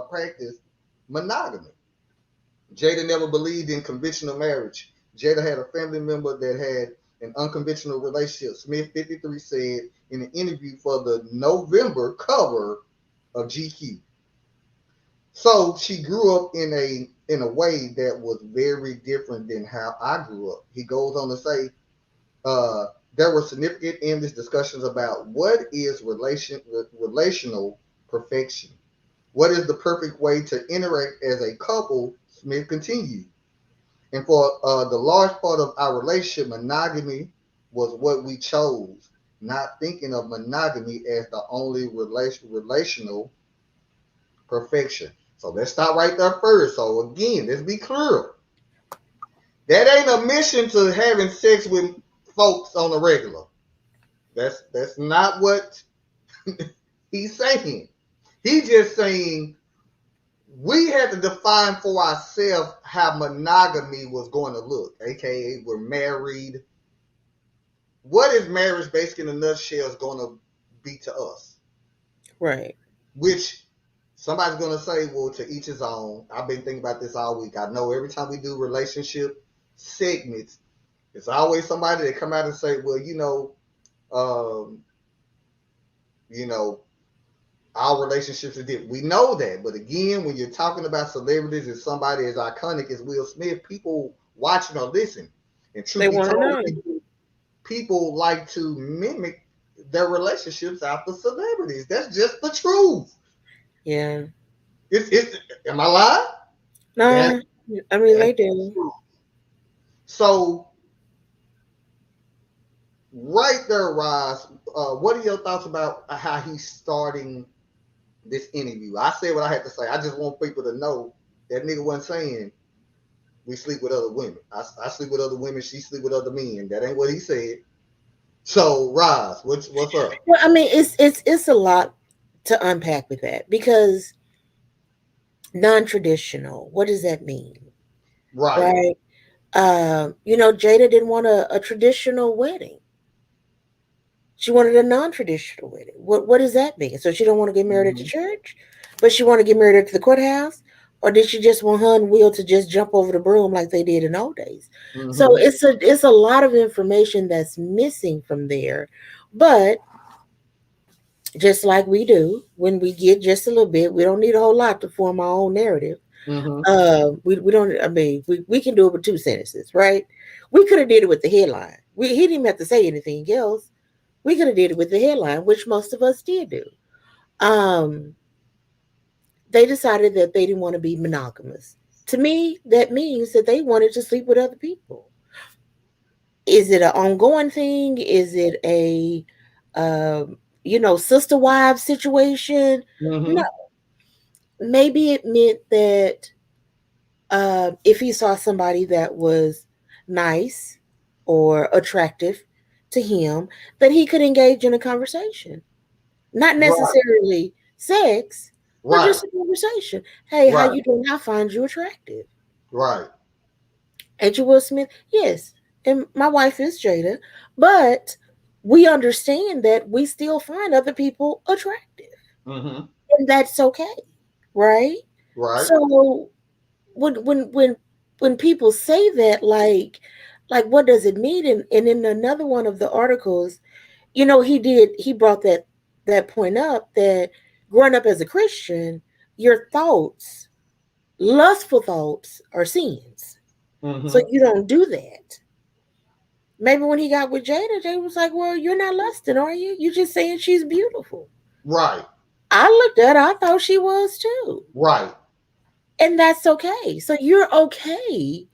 practice monogamy. Jada never believed in conventional marriage. Jada had a family member that had an unconventional relationship. Smith, 53, said in an interview for the November cover of GQ. So she grew up in a way that was very different than how I grew up. He goes on to say, there were significant endless discussions about what is relational perfection. What is the perfect way to interact as a couple? Smith continued. And for the large part of our relationship, monogamy was what we chose, not thinking of monogamy as the only relational perfection. So let's start right there first. So again, let's be clear. That ain't a mission to having sex with folks on the regular. That's not what he's saying. He's just saying we had to define for ourselves how monogamy was going to look, aka we're married. What is marriage basically in a nutshell is going to be to us? Right. Which somebody's going to say, well, to each his own. I've been thinking about this all week. I know every time we do relationship segments, it's always somebody that come out and say, well, um, you know, our relationships are different. We know that, but again, when you're talking about celebrities and somebody as iconic as Will Smith, people watching or listen. And truth They be want to told, know. people like to mimic their relationships after celebrities. That's just the truth. Yeah. It's am I lying? That No, I mean that's they do. true. So right there, Ross. What are your thoughts about how he's starting this interview? I said what I had to say. I just want people to know that nigga wasn't saying we sleep with other women. I sleep with other women. She sleep with other men. That ain't what he said. So, Roz, what's up? Well, I mean it's a lot to unpack with that because non-traditional. What does that mean? Right. Right. Jada didn't want a traditional wedding. She wanted a non-traditional wedding. What does that mean? So she don't want to get married at the Mm-hmm. church, but she want to get married at the courthouse, or did she just want her and Will to just jump over the broom like they did in old days? So Mm-hmm. it's a lot of information that's missing from there, but just like we do when we get just a little bit, we don't need a whole lot to form our own narrative. Mm-hmm. We don't. I mean, we can do it with two sentences, right? We could have did it with the headline. He didn't even have to say anything else. We could have did it with the headline, which most of us did do. Um, they decided that they didn't want to be monogamous. To me, that means that they wanted to sleep with other people. Is it an ongoing thing? Is it a, sister wives situation? No, Mm-hmm. maybe it meant that if he saw somebody that was nice or attractive to him that he could engage in a conversation. Not Right. necessarily sex, but Right. just a conversation. Hey, how Right. you doing? I find you attractive. Right. Angel Will Smith, yes. And my wife is Jada, but we understand that we still find other people attractive. Mm-hmm. And that's okay, right? Right. So when people say that, like what does it mean? And in another one of the articles, he brought that point up that growing up as a Christian, your thoughts, lustful thoughts, are sins. So Mm-hmm. you don't do that. Maybe when he got with Jada was like, well, you're not lusting, are you? You're just saying she's beautiful. Right. I looked at her, I thought she was too. Right. And that's okay. So you're okay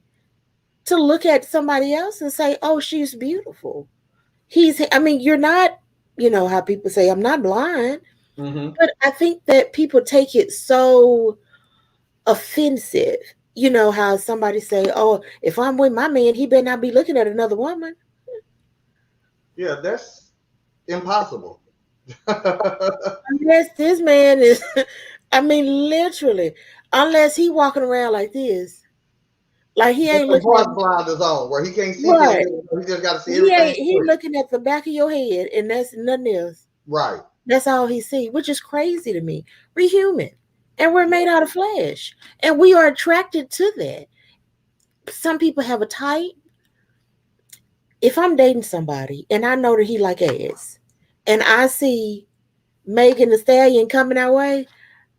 to look at somebody else and say, oh, she's beautiful. I mean, you're not, how people say, I'm not blind. Mm-hmm. But I think that people take it so offensive. You know how somebody say, oh, if I'm with my man, he better not be looking at another woman. Yeah, that's impossible. Unless this man is, I mean, literally, unless he walking around like this, like he With ain't the looking at, horse blinders on, where he can't see your right. head, he just got to see He everything ain't, he straight. looking at the back of your head and that's nothing else. Right. That's all he see, which is crazy to me. We're human and we're made out of flesh and we are attracted to that. Some people have a type. If I'm dating somebody and I know that he like ass and I see Megan the Stallion coming our way,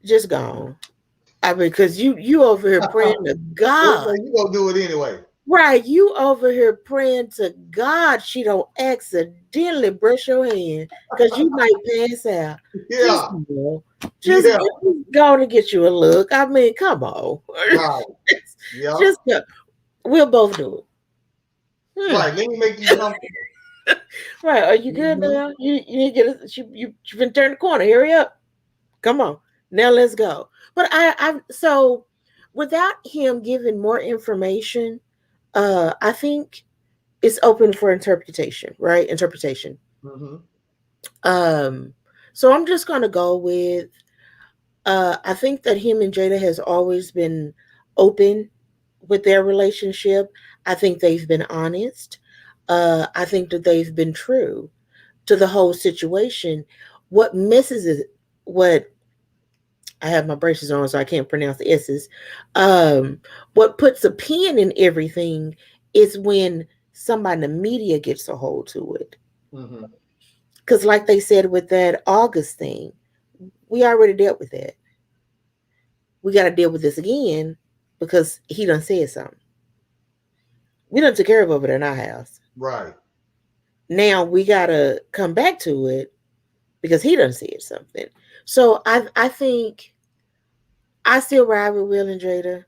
just gone. I mean, because you over here praying to Well, God. you gonna do it anyway. Right, you over here praying to God she don't accidentally brush your hand because you might pass out. Just Yeah. go, just Yeah. go to get you a look. I mean, come on, Right. Yeah. just go. We'll both do it. Hmm. Right. Let me make you comfortable. Right, are you good Mm-hmm. now? You need to get you've been turn the corner. Hurry up, come on, now let's go. But I so without him giving more information, I think it's open for interpretation, right? Interpretation. Mm-hmm. Um, so I'm just gonna go with I think that him and Jada has always been open with their relationship. I think they've been honest. I think that they've been true to the whole situation. What misses is what I have my braces on, so I can't pronounce the S's. Um, what puts a pin in everything is when somebody in the media gets a hold to it. Mm-hmm. Because, like they said with that August thing, we already dealt with that. We got to deal with this again because he done said something. We done took care of it in our house. Right. Now we got to come back to it because he done said something. So I think I still ride with Will and Jada.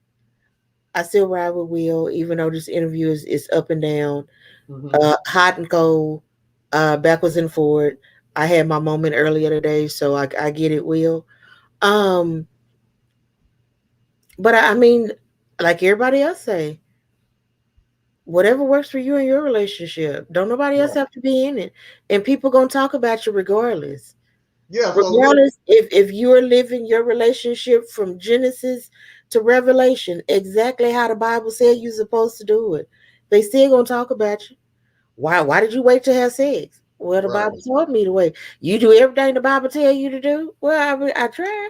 I still ride with Will, even though this interview is up and down, Mm-hmm. hot and cold, backwards and forward. I had my moment earlier today, so I get it, Will. Um, but I mean, like everybody else say, whatever works for you in your relationship. Don't nobody else Right. have to be in it. And people gonna talk about you regardless. Yeah. So look. Regardless if you're living your relationship from Genesis to Revelation, exactly how the Bible said you're supposed to do it. They still gonna talk about you. Why did you wait to have sex? Well, the Bible Right. told me to wait. You do everything the Bible tell you to do. Well, I try.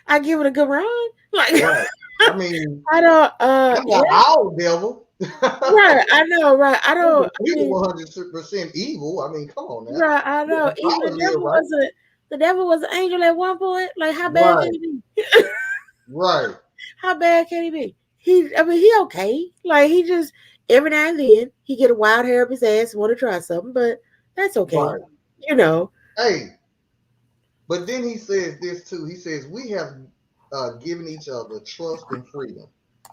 I give it a good run. Like Right. I mean, I don't. I'm Yeah. not our devil. Right. I know. Right. I don't. I We mean, 100% evil. I mean, come on now. right. I We know. can Even try to live right. the devil was an angel at one point. Like how bad can Right. he be? Right. How bad can he be? I mean, he okay. Like he just every now and then he get a wild hair up his ass and want to try something, but that's okay. Right. You know. Hey, but then he says this too. He says we have given each other trust and freedom,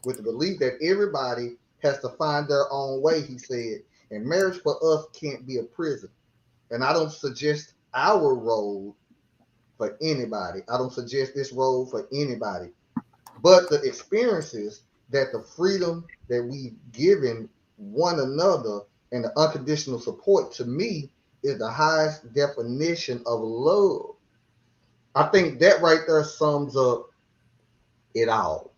with the belief that everybody has to find their own way. He said, and marriage for us can't be a prison. And I don't suggest our role for anybody. I don't suggest this role for anybody. But the experiences that the freedom that we've given one another And the unconditional support to me is the highest definition of love. I think that right there sums up it all.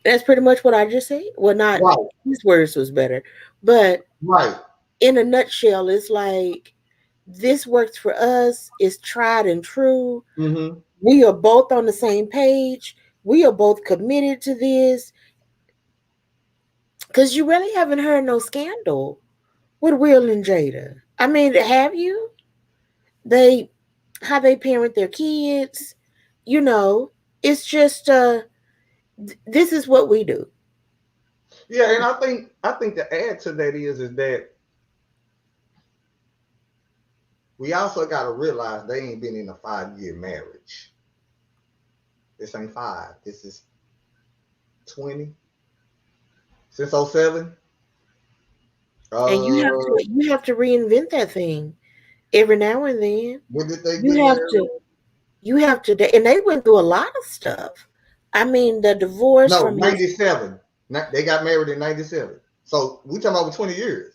That's pretty much what I just said. Well, not Right, his words was better, but right. in a nutshell, it's like this works for us. It's tried and true. Hmm. We are both on the same page. We are both committed to this. Because you really haven't heard no scandal with Will and Jada. I mean, have you? They how they parent their kids, you know, it's just this is what we do. Yeah, and I think to add to that is that we also got to realize they ain't been in a 5 year marriage. This ain't five. This is 20 since '07. And Uh, you have to reinvent that thing every now and then. when did they get You have married? to you have to and they went through a lot of stuff. I mean, the divorce No, from his 97. They got married in '97. So we talking about 20 years,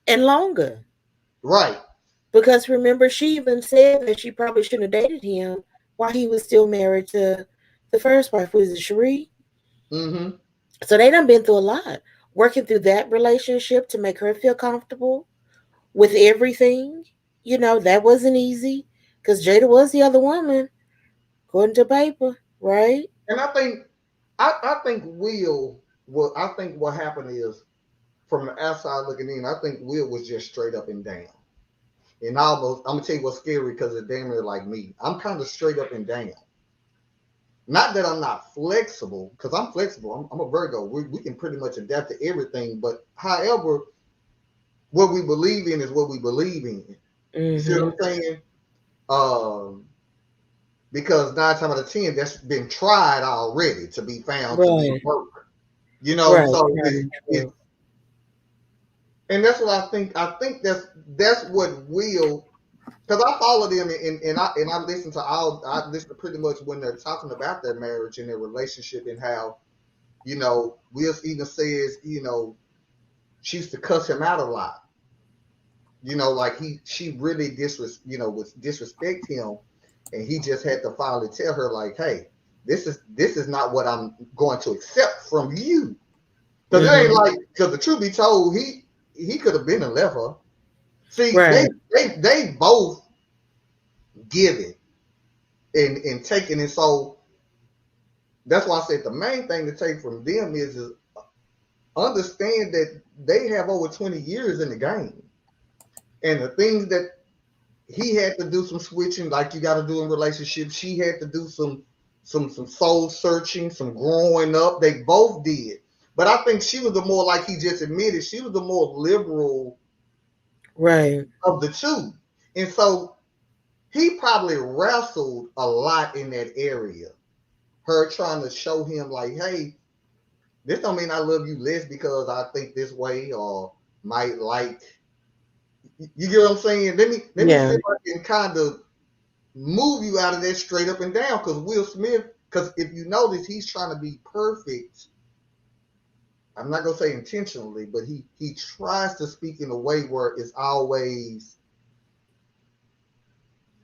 and longer. right? Because remember, she even said that she probably shouldn't have dated him while he was still married to the first wife, was it Cherie? Mm-hmm. So they done been through a lot. Working through that relationship to make her feel comfortable with everything. You know, that wasn't easy. Because Jada was the other woman, according to paper, right? And I think Will. Well, I think what happened is from the outside looking in, I think Will was just straight up and down. And almost, I'm gonna tell you what's scary because it's damn near like me. I'm kind of straight up and down. Not that I'm not flexible, because I'm flexible. I'm a Virgo. We can pretty much adapt to everything. But however, what we believe in is what we believe in. You see Mm-hmm. what I'm saying? Um, because 9 times out of 10, that's been tried already to be found to be Right, work. right, So right, and it's true. and that's what I think. I think that's what will, because I follow them and I listen to I listen to pretty much when they're talking about their marriage and their relationship and how Will even says she used to cuss him out a lot. Like she really was disrespect him, and he just had to finally tell her like, hey, this is not what I'm going to accept from you. Because it ain't Mm-hmm. like, because the truth be told, he could have been and left her. See, they Right, they they both give it and taking it. So that's why I said the main thing to take from them is understand that they have over 20 years in the game, and the things that he had to do some switching, like you got to do in relationships. She had to do some soul searching, some growing up. They both did, but I think she was the more, like he just admitted, she was the more liberal right. of the two, and so he probably wrestled a lot in that area. Her trying to show him like, hey, this don't mean I love you less because I think this way or might like. You get what I'm saying? Let me see Yeah. if I can kind of move you out of that straight up and down. Because Will Smith, because if you notice, he's trying to be perfect. I'm not gonna say intentionally, but he tries to speak in a way where it's always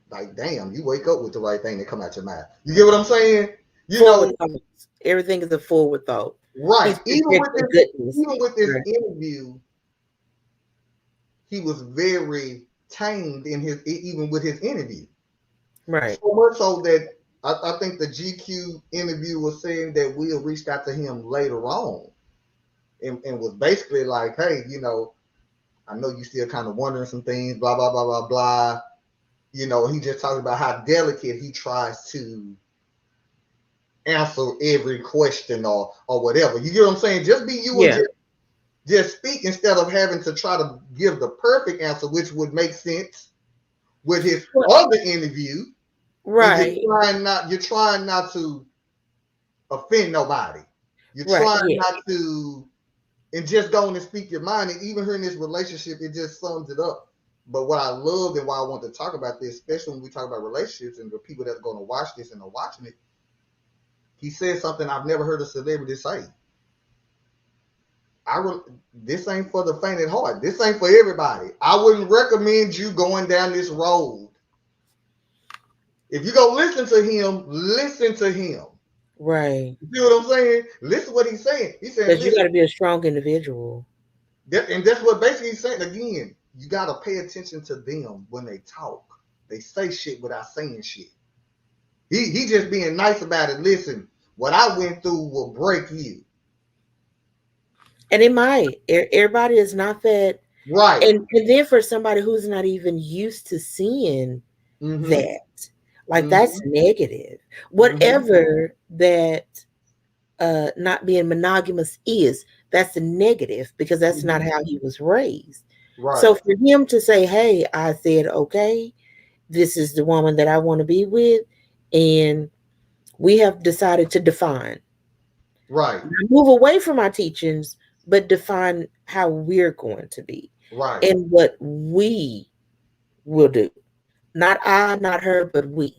like, damn, you wake up with the right thing that come out your mouth. You get what I'm saying? You Forward know, thoughts. Everything is a forward thought. right. He's projecting goodness. Even with this Right. interview, he was very tamed in even with his interview. Right. So much so that I think the GQ interview was saying that Will reached out to him later on and was basically like, hey, I know you still kind of wondering some things, blah, blah, blah, blah, blah. He just talked about how delicate he tries to answer every question or whatever. You get what I'm saying? Just be you and Yeah. just speak instead of having to try to give the perfect answer, which would make sense with his Well, other interview. And you're right. trying not to offend nobody. You're Right. trying Yeah. not to and just go and speak your mind. And even here in this relationship, it just sums it up. But what I love and why I want to talk about this, especially when we talk about relationships and the people that are going to watch this and are watching it, he said something I've never heard a celebrity say. this ain't for the faint at heart. This ain't for everybody. I wouldn't recommend you going down this road. If you go listen to him, listen to him. Right. You see what I'm saying? Listen to what he's saying. He's saying, Because you got listen. to be a strong individual. And that's what basically he's saying again. You got to pay attention to them when they talk. They say shit without saying shit. He just being nice about it. Listen, what I went through will break you. And it might. Everybody is not that. Right. And then for somebody who's not even used to seeing that, like that's negative. Whatever that not being monogamous is, that's a negative because that's not how he was raised. Right. So for him to say, hey, I said, okay, this is the woman that I want to be with, and we have decided to define. Right. Move away from our teachings, but define how we're going to be. Right. And what we will do. Not I, not her, but we.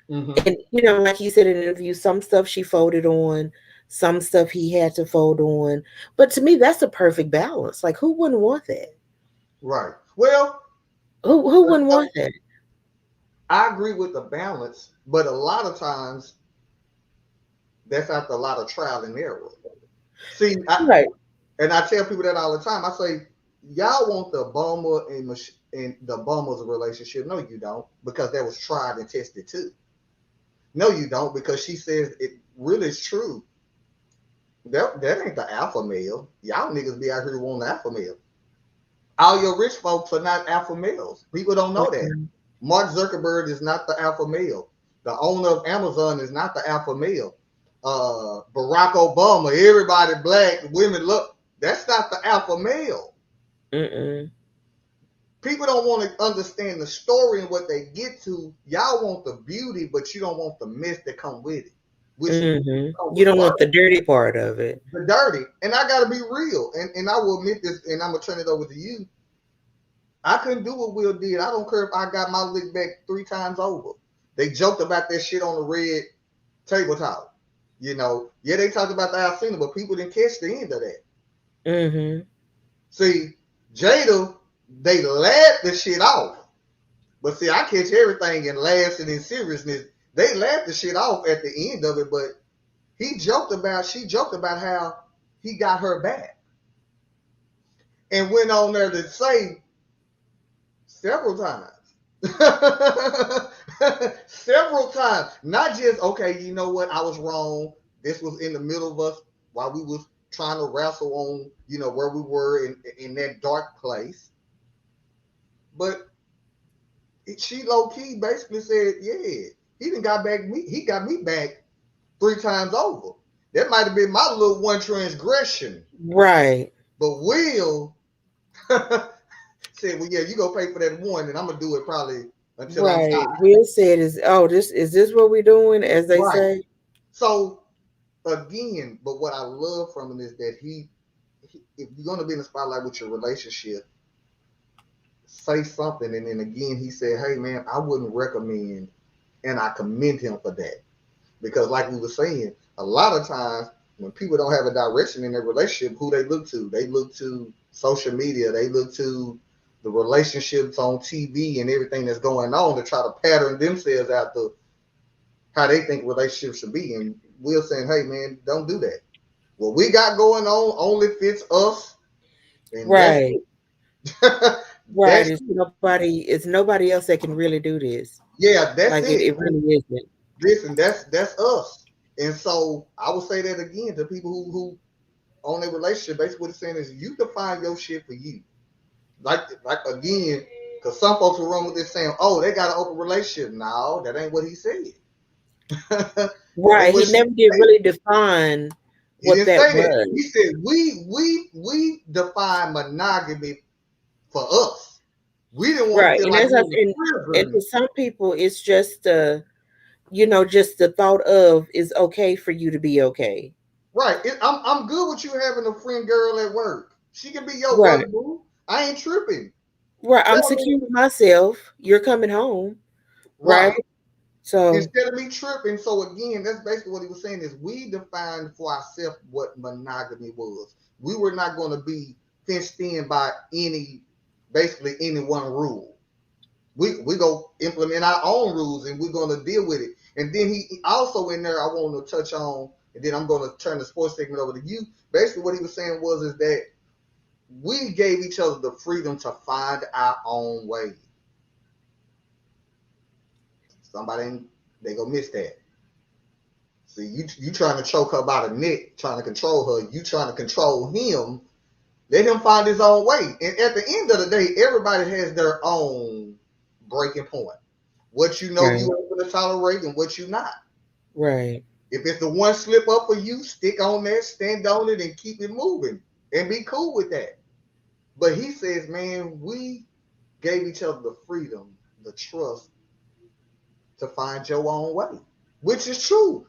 And, like he said in an interview, some stuff she folded on, some stuff he had to fold on. But to me, that's a perfect balance. Like, who wouldn't want that? Right. Well, who wouldn't want that? I agree with the balance, but a lot of times that's after a lot of trial and error. See, right. And I tell people that all the time. I say, y'all want the bummer and the bummer's relationship. No, you don't, because that was tried and tested too. No, you don't, because she says it really is true. That ain't the alpha male. Y'all niggas be out here wanting alpha male. All your rich folks are not alpha males. People don't know that. Mark Zuckerberg is not the alpha male. The owner of Amazon is not the alpha male. Barack Obama, everybody black, women look. That's not the alpha male. People don't want to understand the story and what they get to. Y'all want the beauty, but you don't want the mess that come with it. You don't want the dirty part of it. The dirty. And I got to be real. And I will admit this, and I'm going to turn it over to you. I couldn't do what Will did. I don't care if I got my lick back 3 times over. They joked about that shit on the red table talk. Yeah, they talked about the Alcina, but people didn't catch the end of that. See, Jada, they laughed the shit off. But see, I catch everything in laughs and in seriousness. They laughed the shit off at the end of it, but she joked about how he got her back. And went on there to say several times. Several times. Not just, okay, you know what, I was wrong. This was in the middle of us while we was trying to wrestle on, where we were in that dark place. But she low-key basically said, yeah, he got me back 3 times over. That might have been my little one transgression. Right. But Will said, well, yeah, you go pay for that one, and I'm going to do it probably until I'm tired. Will said, is this what we're doing, as they say? So, again, but what I love from him is that he if you're going to be in the spotlight with your relationship, say something. And then again, he said, hey, man, I wouldn't recommend, and I commend him for that. Because like we were saying, a lot of times when people don't have a direction in their relationship, who they look to? They look to social media. They look to the relationships on TV and everything that's going on to try to pattern themselves after how they think relationships should be. And Will saying, hey, man, don't do that. What we got going on only fits us. And right. Right. It's nobody else that can really do this. Yeah, that's like it really isn't. Listen, that's us. And so I would say that again to people who on their relationship, basically what it's saying is you define your shit for you. Like again, because some folks will run with this saying, oh, they got an open relationship. No, that ain't what he said. Right. He never did really define what that was. He said we define monogamy for us. We didn't want to feel like and for some people it's just just the thought of is okay for you to be okay. Right. I'm good with you having a friend girl at work. She can be your brother, boo. I ain't tripping. Right. I'm secure with myself. You're coming home. Right. So instead of me tripping, so again, that's basically what he was saying is we defined for ourselves what monogamy was. we were not going to be fenced in by basically any one rule. We go implement our own rules and we're going to deal with it. And then he also in there, I want to touch on, and then I'm going to turn the sports segment over to you. Basically, what he was saying is that we gave each other the freedom to find our own way. Somebody, they gonna miss that. See, you trying to choke her by the neck, trying to control her. You trying to control him. Let him find his own way. And at the end of the day, everybody has their own breaking point. What you know you ain't going to tolerate and what you not. Right. If it's the one slip up for you, stick on that, stand on it, and keep it moving. And be cool with that. But he says, man, we gave each other the freedom, the trust to find your own way, which is true.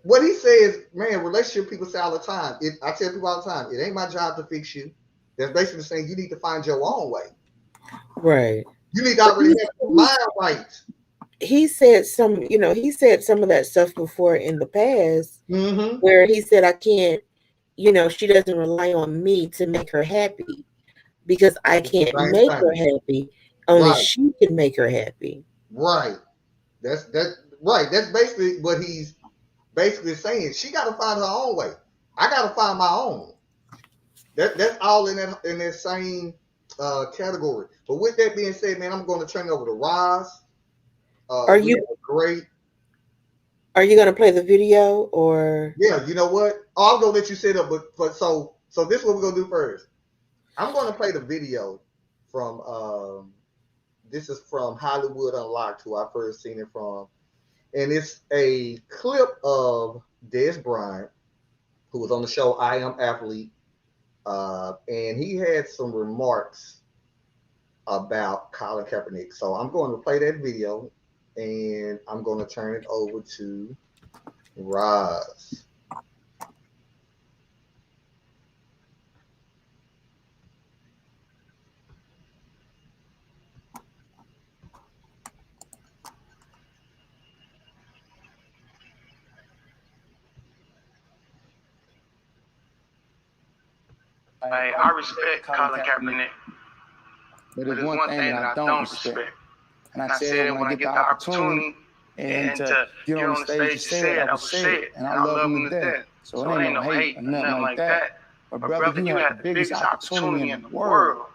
What he says, man, relationship people say all the time. I tell people all the time, it ain't my job to fix you. That's basically saying you need to find your own way. Right. You need to already have your mind right. He said some of that stuff before in the past, where he said, I can't, she doesn't rely on me to make her happy because I can't make her happy. Only she can make her happy. Right. That's right. That's basically what he's basically saying. She got to find her own way. I got to find my own. That's all in that same category. But with that being said, man, I'm going to turn it over to Roz. Are you going to play the video or? Yeah, you know what? I'm going to let you set up, but so this is what we're going to do first. I'm going to play the video from this is from Hollywood Unlocked, who I first seen it from. And it's a clip of Dez Bryant, who was on the show I Am Athlete. And he had some remarks about Colin Karpernick. So I'm going to play that video and I'm going to turn it over to Roz. I respect Colin Karpernick, but there's one thing that I don't respect. And I said it when I get the opportunity and to get on the stage to say it, I will say it. And I love him to death. So it ain't no hate or nothing like that. But brother, you had the biggest opportunity in the world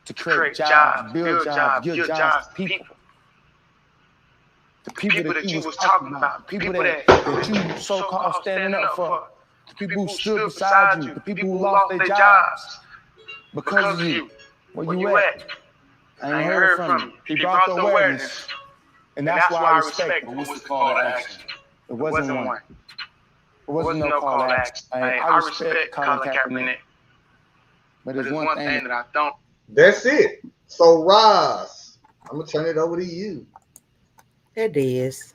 to create jobs, build jobs, give jobs to people. The people that you was talking about, the people that you so-called standing up for. The people who stood beside you, the people who lost their jobs because of you. Where you at? I ain't heard from you. He brought the awareness. And that's why I respect him. What's the call to action? It wasn't one. It wasn't no call to action. I respect Colin Karpernick, but there's one thing that I don't. That's it. So, Roz, I'm going to turn it over to you. That is,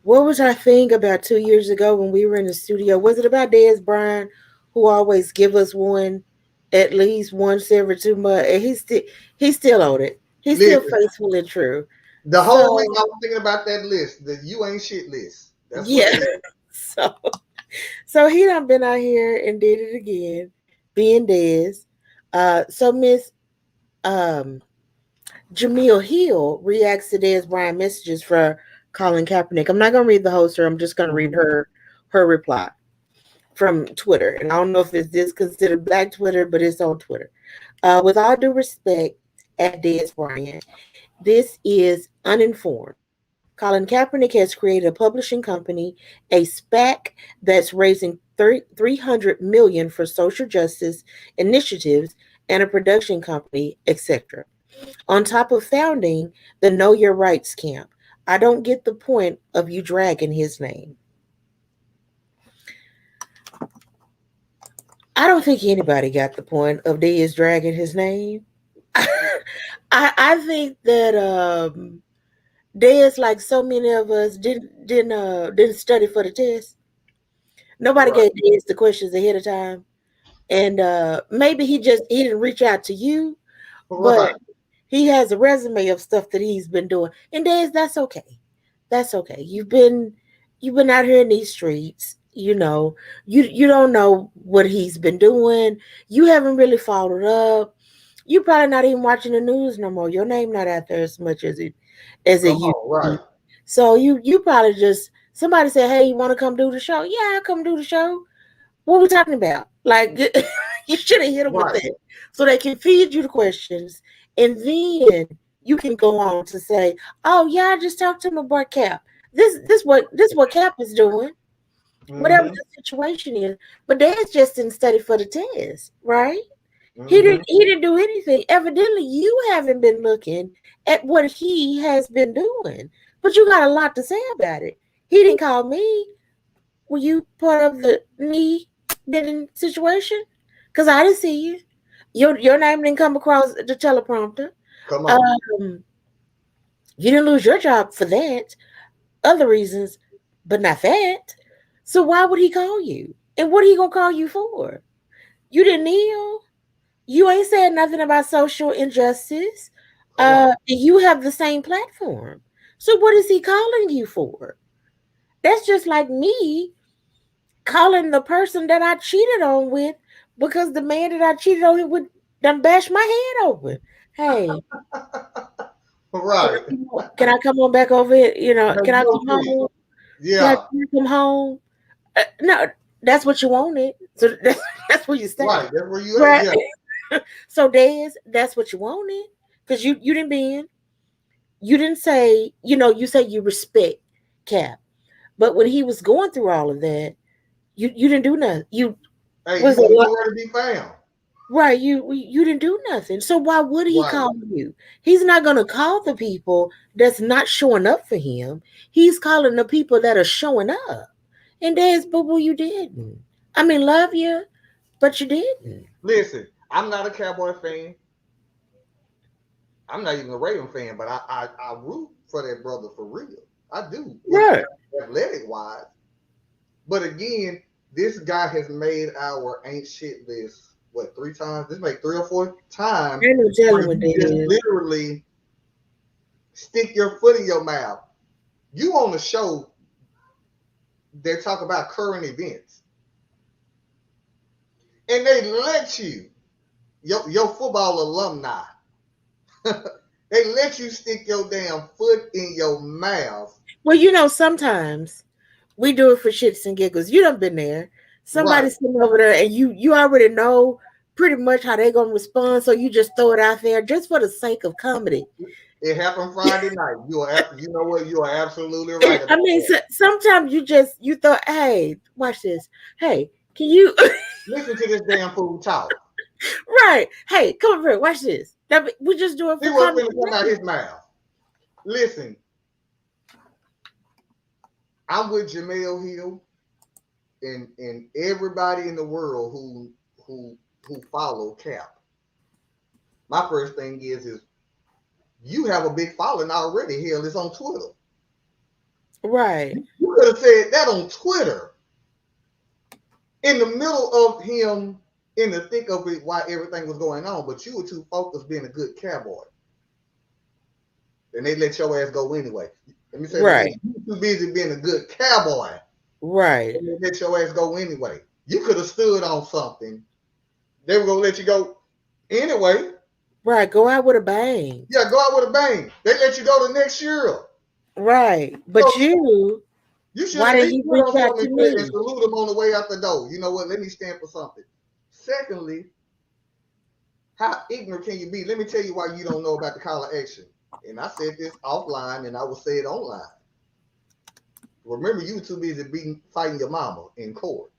what was our thing about 2 years ago when we were in the studio? Was it about Dez Bryant, who always give us one, at least once every 2 months? And he's still on it. He's still faithful and true. The whole week I was thinking about that list, the you ain't shit list. That's So he done been out here and did it again, being Dez. So Miss Jamil Hill reacts to Dez Bryant messages for Colin Kaepernick. I'm not going to read the whole story. I'm just going to read her reply from Twitter. And I don't know if it's considered Black Twitter, but it's on Twitter. With all due respect, at Dez Bryant, this is uninformed. Colin Kaepernick has created a publishing company, a SPAC that's raising $300 million for social justice initiatives, and a production company, etc. On top of founding the Know Your Rights camp. I don't get the point of you dragging his name. I don't think anybody got the point of Dez dragging his name. I think that Dez, like so many of us, didn't study for the test. Nobody gave Dez the questions ahead of time, and maybe he didn't reach out to you, but he has a resume of stuff that he's been doing. And Dez, that's okay. That's okay. You've been you've been out here in these streets. You know, you don't know what he's been doing. You haven't really followed up. You probably not even watching the news no more. Your name not out there as much as it Come used on, to be. right. So you probably just somebody say, "Hey, you want to come do the show?" Yeah, I'll come do the show. What we talking about? Like you should have hit them with Right. that, so they can feed you the questions, and then you can go on to say, "Oh yeah, I just talked to my boy Cap. This what Cap is doing, whatever Mm-hmm. the situation is." But Dad's just didn't study for the test, right? He Mm-hmm. didn't he didn't do anything. Evidently, you haven't been looking at what he has been doing, but you got a lot to say about it. He didn't call me. Were you part of the knee bending situation? Because I didn't see you. Your name didn't come across the teleprompter. Come on. Um, you didn't lose your job for that. Other reasons, but not that. So why would he call you? And what are he gonna call you for? You didn't kneel. You ain't said nothing about social injustice. Come on. You have the same platform. So what is he calling you for? That's just like me calling the person that I cheated on with because the man that I cheated on with done bashed my head open. Hey, Right. can I come on back over here? You know, Hey, can I go come quick. home? Yeah. Can I come home? No, that's what you wanted. So that's where you stay. Right. That's where you at. Right. Yeah. So Dez, that's what you wanted. Because you didn't bend. You didn't say, you say you respect Cap. But when he was going through all of that, you didn't do nothing. You Hey, you was was it nowhere to be found. right? You didn't do nothing. So why would he Right. call you? He's not gonna call the people that's not showing up for him. He's calling the people that are showing up. And there's boo boo, you didn't. I mean, love you, but you didn't. Listen, I'm not a Cowboy fan. I'm not even a Raven fan, but I root for that brother for real. I do. With Right. athletic wise. But again, this guy has made our ain't shit list what 3 times? This make 3 or 4 times Ain't no where telling what you that just is. literally stick your foot in your mouth. You on the show that talk about current events, and they let you, your football alumni, they let you stick your damn foot in your mouth. Well, sometimes we do it for shits and giggles. You done been there. Right. Somebody's sitting over there, and you already know pretty much how they're gonna respond, so you just throw it out there just for the sake of comedy. It happened Friday night. You know what? You are absolutely right I about mean, that. sometimes you thought, hey, watch this. Hey, can you Listen to this damn fool talk. right? Hey, come over here, watch this. We just do it See for what's comedy. going to come out his mouth. Listen, I'm with Jamel Hill and everybody in the world who follow Cap. My first thing is you have a big following already. Hell, it's on Twitter. Right, You could have said that on Twitter in the middle of him in the thick of it while everything was going on, but you were too focused being a good cowboy. And they let your ass go anyway. Let me say that right, again. You were too busy being a good cowboy. right, And they let your ass go anyway. You could have stood on something. They were gonna let you go anyway. right. Go out with a bang. Yeah, go out with a bang. They let you go the next year. Right, So but you should why at didn't least you put reach on out something to and me? salute them on the way out the door. You know what? Let me stand for something. Secondly, how ignorant can you be? Let me tell you why you don't know about the call of action. And I said this offline and I will say it online. Remember, you were too busy fighting your mama in court.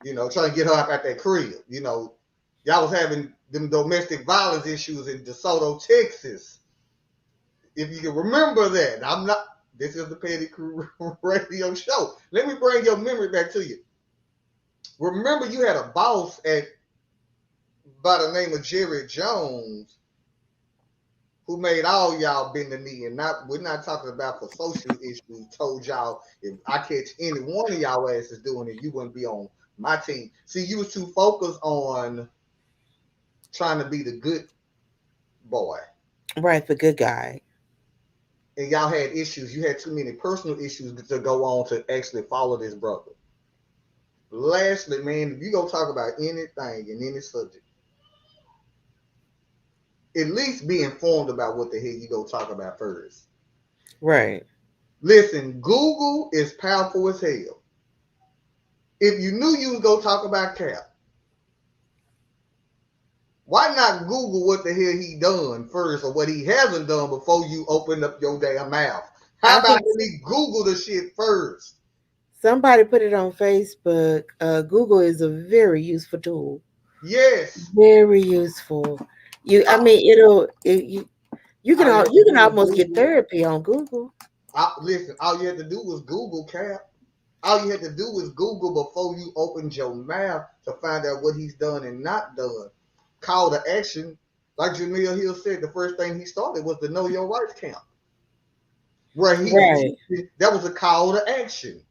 Trying to get her up at that crib. Y'all was having them domestic violence issues in DeSoto, Texas. If you can remember that, I'm not. This is the Petty Crew Radio Show. Let me bring your memory back to you. Remember, you had a boss by the name of Jerry Jones who made all y'all bend the knee, and we're not talking about for social issues. Told y'all if I catch any one of y'all asses doing it, you wouldn't be on my team. See, you was too focused on trying to be the good boy. Right, the good guy. and y'all had issues. You had too many personal issues to go on to actually follow this brother. Lastly, man, if you go talk about anything in any subject, at least be informed about what the hell you go talk about first. Right. Listen, Google is powerful as hell. If you knew you was go talk about Cap, why not Google what the hell he done first or what he hasn't done before you open up your damn mouth? How about you Google the shit first? Somebody put it on Facebook. Google is a very useful tool. Yes. Very useful. You can almost get therapy on Google. Listen, all you had to do was Google Cap. All you had to do was Google before you opened your mouth to find out what he's done and not done. Call to action. Like Jamil Hill said, the first thing he started was the Know Your Rights camp. That was a call to action.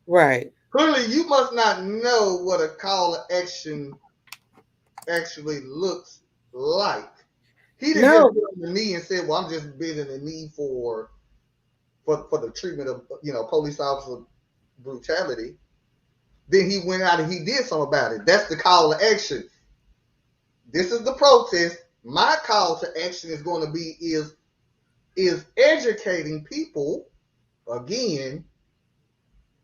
Right. Clearly, you must not know what a call to action actually looks like. He didn't just bend the knee and said, "Well, I'm just bending the knee for the treatment of police officer brutality." Then he went out and he did something about it. That's the call to action. This is the protest. My call to action is going to be is educating people again.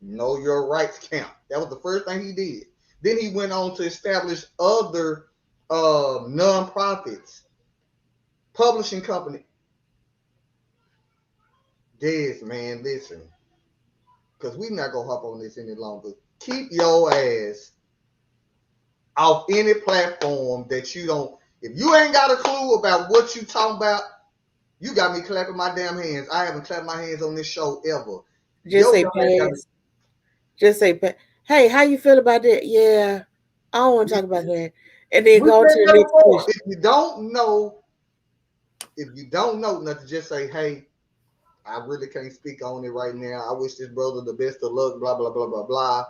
Know your rights camp. That was the first thing he did. Then he went on to establish other nonprofits, publishing company. Dez, man, listen, because we're not gonna hop on this any longer. Keep your ass off any platform that you don't. If you ain't got a clue about what you talking about, you got me clapping my damn hands. I haven't clapped my hands on this show ever. Just say pass. Just say pass. Hey, how you feel about that? Yeah, I don't want to talk about that. And then go to the next question. If you don't know nothing, just say, hey, I really can't speak on it right now. I wish this brother the best of luck, blah, blah, blah, blah, blah.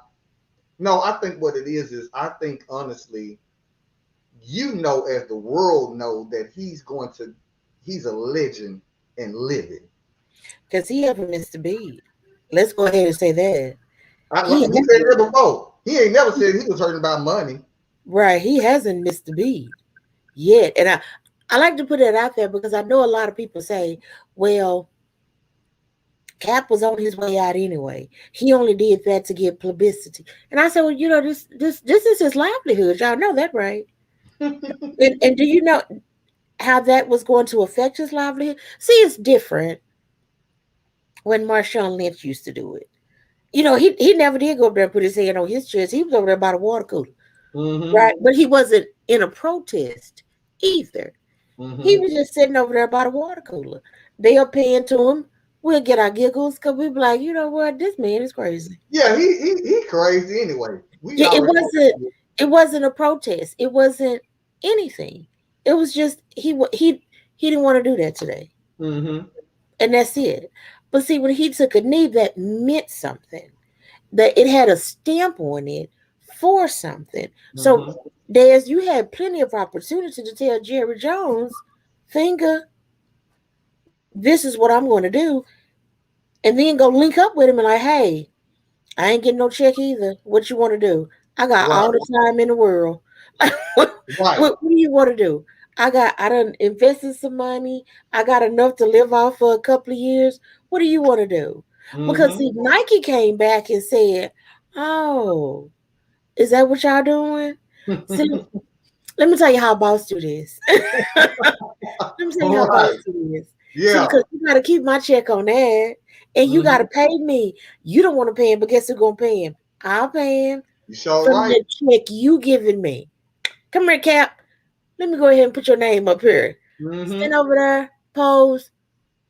No, I think what it is I think honestly, as the world know that he's a legend and living. Because he haven't missed a beat. Let's go ahead and say that. He said that before. He ain't never said he was hurting about money. Right. He hasn't missed a beat yet. And I like to put that out there because I know a lot of people say, well, Cap was on his way out anyway. He only did that to get publicity. And I said, well, this is his livelihood. Y'all know that, right? and do you know how that was going to affect his livelihood? See, it's different when Marshawn Lynch used to do it. He never did go up there and put his hand on his chest. He was over there by the water cooler. Mm-hmm. Right? But he wasn't in a protest either. Mm-hmm. He was just sitting over there by the water cooler. They are paying to him. We'll get our giggles because we'll be like, you know what? This man is crazy. Yeah, he crazy anyway. It wasn't a protest. It wasn't anything. It was just he didn't want to do that today. Mm-hmm. And that's it. But see, when he took a knee, that meant something. That it had a stamp on it for something. Mm-hmm. So, Dez, you had plenty of opportunity to tell Jerry Jones, Finger, this is what I'm going to do. And then go link up with him and like, hey, I ain't getting no check either. What you want to do? I got all the time in the world. What do you want to do? I done invested some money. I got enough to live off for a couple of years. What do you want to do? Mm-hmm. Because see, Nike came back and said, oh, is that what y'all doing? See, let me tell you how Boss do this. Let me tell you how Boss do this. Yeah. Because you got to keep my check on that. And you got to pay me. You don't want to pay him, but guess who's going to pay him? I'll pay him. You sure from right. the check you giving me. Come here, Cap. Let me go ahead and put your name up here. Mm-hmm. Stand over there, pose,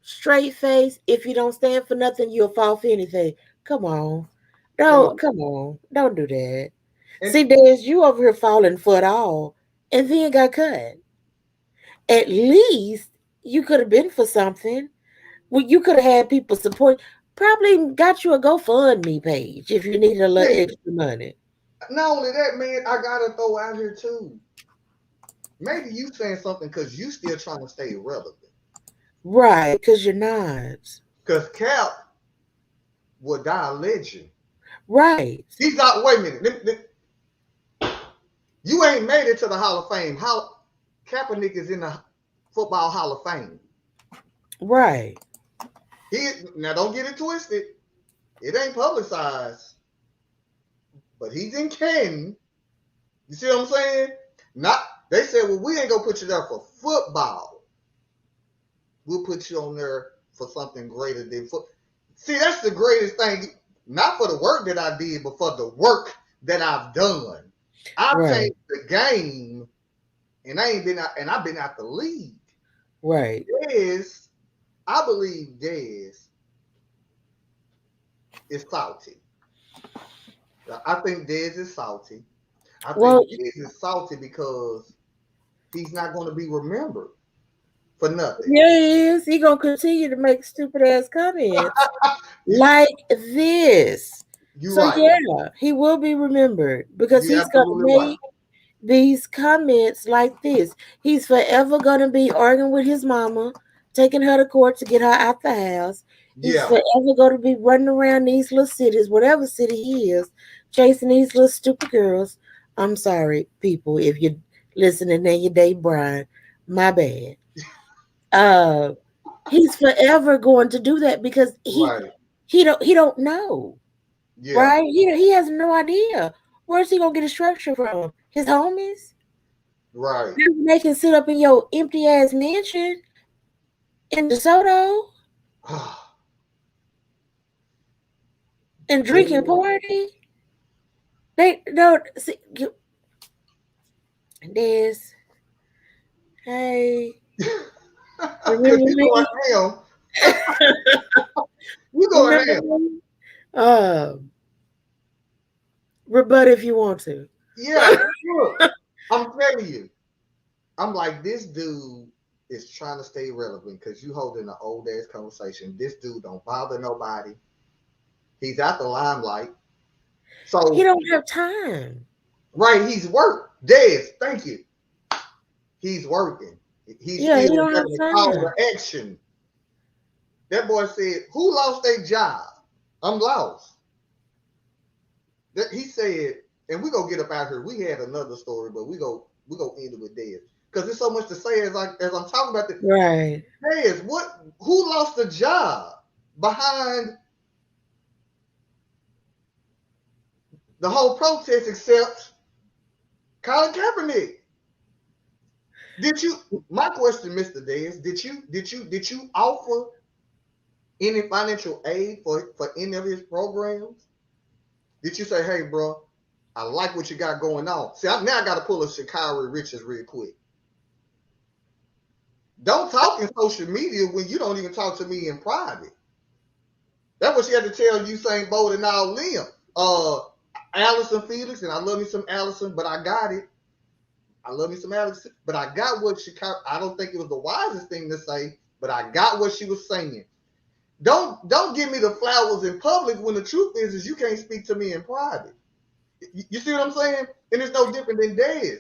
straight face. If you don't stand for nothing, you'll fall for anything. Come on. Come on. Don't do that. And see, Dez, you over here falling for it all and then got cut. At least you could have been for something. Well, you could have had people support. Probably got you a GoFundMe page if you needed a little extra money. Not only that, man, I gotta throw out here too. Maybe you saying something because you still trying to stay relevant. Right, because you're not. Because Cap will die a legend. Right. He's not. Wait a minute. You ain't made it to the Hall of Fame. How Kaepernick is in the Football Hall of Fame. Right. Now don't get it twisted. It ain't publicized, but he's in Canton. You see what I'm saying? They said, well, we ain't gonna put you there for football. We'll put you on there for something greater than football. See, that's the greatest thing. Not for the work that I did, but for the work that I've done. I've changed the game, and I've been out the league. Right. I believe Dez is salty. I think Dez is salty. I think Dez is salty because he's not going to be remembered for nothing. Yeah, he is. He's going to continue to make stupid ass comments like this. Yeah, he will be remembered because he's going to make these comments like this. He's forever going to be arguing with his mama, taking her to court to get her out the house. He's forever going to be running around these little cities, whatever city he is, chasing these little stupid girls. I'm sorry, people, if you're listening and you date Brian, my bad. He's forever going to do that because he don't know. Yeah. Right? He has no idea. Where's he gonna get a structure from? His homies? Right. They can sit up in your empty ass mansion in DeSoto and drink and party. They don't see Dez. Hey. Remember me? You go ahead. Rebut if you want to. Yeah, look, I'm telling you. I'm like, this dude is trying to stay relevant because you holding an old ass conversation. This dude don't bother nobody. He's out the limelight. So he don't have time. Right, he's work. Dez, thank you. He's working. He don't have call to action. That boy said, who lost their job? I'm lost. He said, and we gonna get up out here. We had another story, but we go end it with Dez. Because there's so much to say as I'm talking about this. Right. Dez, who lost the job behind the whole protest except Colin Karpernick? My question, Mr. Dez, did you offer any financial aid for any of his programs? Did you say, hey, bro, I like what you got going on? See, now I got to pull a Sha'Carri Richards real quick. Don't talk in social media when you don't even talk to me in private. That's what she had to tell Usain Bolt and all them. Allison Felix, and I love me some Allison, but I got it. I love me some Allison, but I got what I don't think it was the wisest thing to say, but I got what she was saying. Don't give me the flowers in public when the truth is you can't speak to me in private. You see what I'm saying? And it's no different than Dez.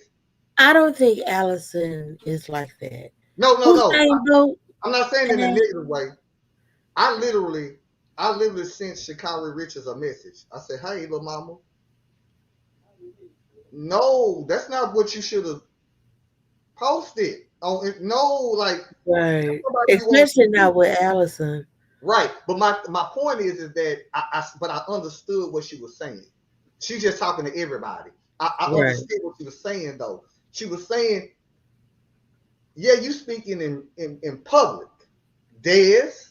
I don't think Allison is like that. No. I'm not saying in a negative way. I literally sent Sha'Carri Richards a message. I said, hey, little mama. No, that's not what you should have posted. Right. Especially not with Allison. Right, but my point is that I understood what she was saying. She's just talking to everybody. I understood what she was saying though. She was saying, yeah, you speaking in public, Dez,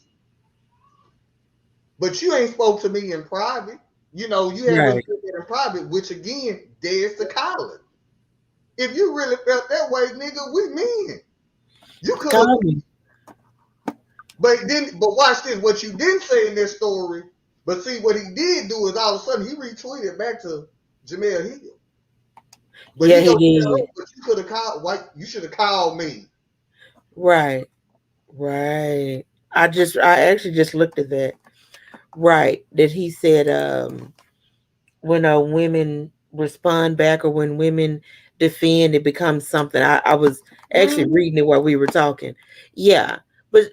but you ain't spoke to me in private. You know, you haven't said that in private, which again, Dez to Colin. If you really felt that way, nigga, we men. You could have. But watch this. What you didn't say in this story, but see what he did do is all of a sudden he retweeted back to Jamel Hill. But he did. But you could have called. You should have called me. Right. I actually just looked at that. Right. That he said when women respond back or when women defend, it becomes something. I was actually reading it while we were talking. Yeah. But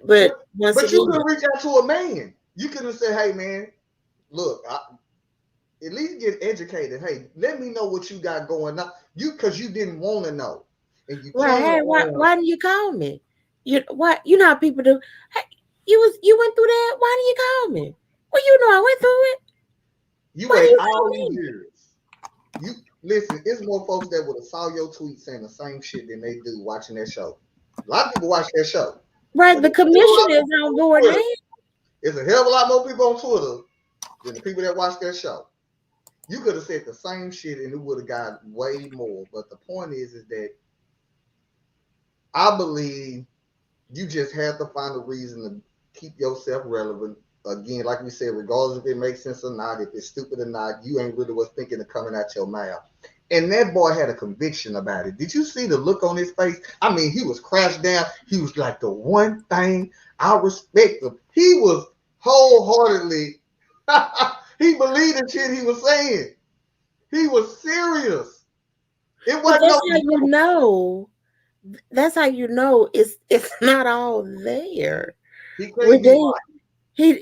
once But you again, could reach out to a man. You could have said, "Hey, man, look, at least get educated. Hey, let me know what you got going on. Because you didn't want to know, and you right? clung Hey, on. why didn't you call me? You know how people do. Hey, you went through that. Why didn't you call me? Well, you know I went through it. You Why wait didn't you call all these me? years. You listen. It's more folks that would have saw your tweet saying the same shit than they do watching that show. A lot of people watch that show. Right, But the commission is on board now. It's a hell of a lot more people on Twitter than the people that watch that show. You could have said the same shit and it would have got way more. But the point is that I believe you just have to find a reason to keep yourself relevant. Again, like we said, regardless if it makes sense or not, if it's stupid or not, you ain't really what's thinking of coming out your mouth. And that boy had a conviction about it. Did you see the look on his face? I mean, he was crashed down. He was like, the one thing I respect him. He was wholeheartedly, he believed the shit he was saying. He was serious. It But wasn't that's no how you know. That's how you know it's not all there. He couldn't be right. You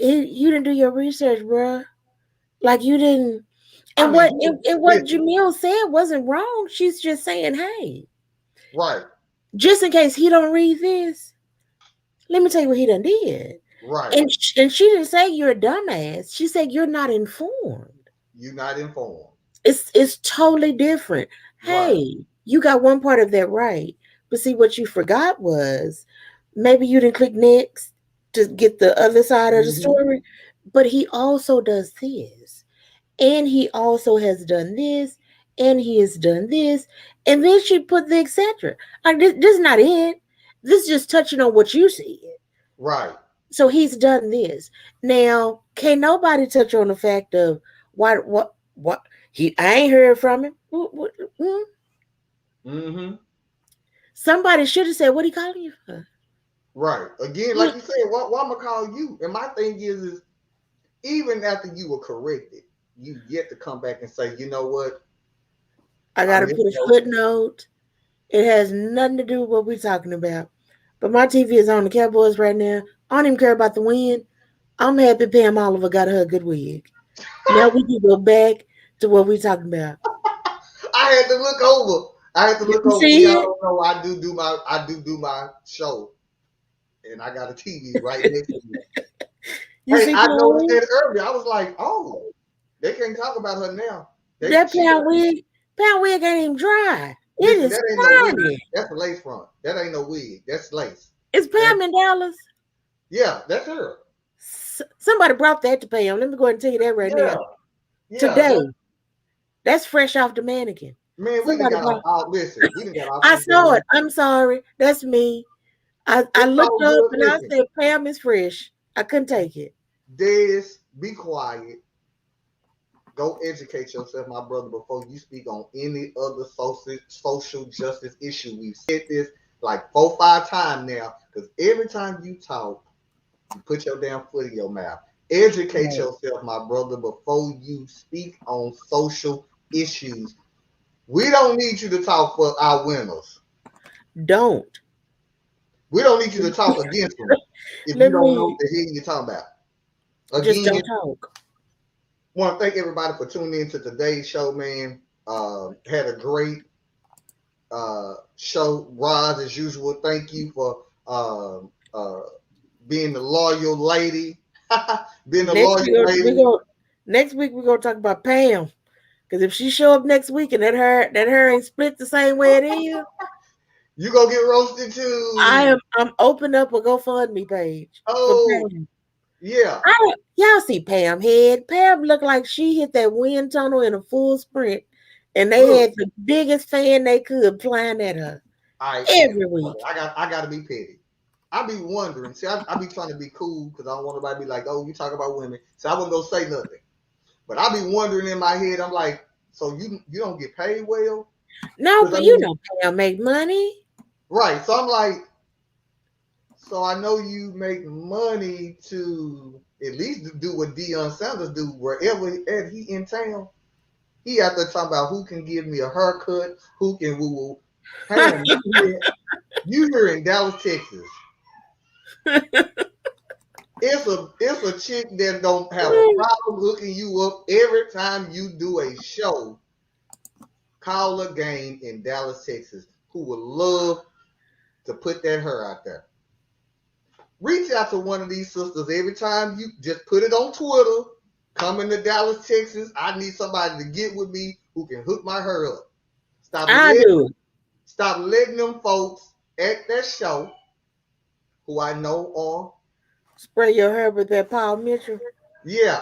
didn't do your research, bruh. Like you didn't. And I mean, what Jamil said wasn't wrong. She's just saying, hey, right, just in case he don't read this, let me tell you what he done did. right. And she didn't say you're a dumbass. She said you're not informed. You're not informed. It's totally different. Hey, Right. you got one part of that right. But see, what you forgot was maybe you didn't click next to get the other side of the story. But he also does this. And he also has done this. And he has done this. And then she put the etc. Like this is not it. This is just touching on what you said. Right. So he's done this. Now, can't nobody touch on the fact of what I ain't heard from him. Mm-hmm. Somebody should have said, what he calling you for? Right. Again, like you said, why am I gonna call you? And my thing is even after you were corrected, you get to come back and say, you know what? I gotta put a footnote. It has nothing to do with what we're talking about. But my TV is on the Cowboys right now. I don't even care about the win. I'm happy Pam Oliver got her a good wig. Now we can go back to what we're talking about. I had to look over. See Y'all it? don't know I do my show. And I got a TV right next to me. Hey, I noticed that earlier. I was like, oh, they can't talk about her now. That Pam wig ain't even dry. Listen, It is that ain't funny. no wig. That's a lace front. That ain't no wig. That's lace. It's Pam in Dallas. Yeah, that's her. Somebody brought that to Pam. Let me go ahead and tell you that right now. Yeah, today. That's fresh off the mannequin. Man, we done got off. Listen, we done got off. I saw it. I'm sorry. That's me. I looked up and I said, Pam is fresh. I couldn't take it. Dez, be quiet. Go educate yourself, my brother, before you speak on any other social justice issue. We've said this like 4 or 5 times now, because every time you talk, you put your damn foot in your mouth. Educate yourself, my brother, before you speak on social issues. We don't need you to talk for our winners. Don't. We don't need you to talk against them if you don't know what the hell you're talking about. Again, just don't talk. I want to thank everybody for tuning in to today's show, man. Had a great show. Roz, as usual, thank you for being the loyal lady. Next week we're gonna talk about Pam. Because if she show up next week and that hair ain't split the same way it is, you gonna get roasted too. I'm opening up a GoFundMe page. Oh, yeah. Y'all see Pam head. Pam looked like she hit that wind tunnel in a full sprint, and they had the biggest fan they could flying at her every week. I gotta be petty. I be wondering. See, I be trying to be cool because I don't want nobody to be like, "Oh, you talk about women," so I wouldn't go say nothing. But I be wondering in my head. I'm like, so you don't get paid well? No, but you know Pam make money, right? So I'm like, so I know you make money to at least do what Deion Sanders do wherever he in town. He out there talking about who can give me a haircut, who can woo woo. Hey, you here in Dallas, Texas. It's a chick that don't have a problem hooking you up every time you do a show. Call a game in Dallas, Texas, who would love to put that her out there. Reach out to one of these sisters every time you just put it on Twitter. Come into Dallas, Texas. I need somebody to get with me who can hook my hair up. Stop letting them folks at that show who I know are spray your hair with that Paul Mitchell. Yeah,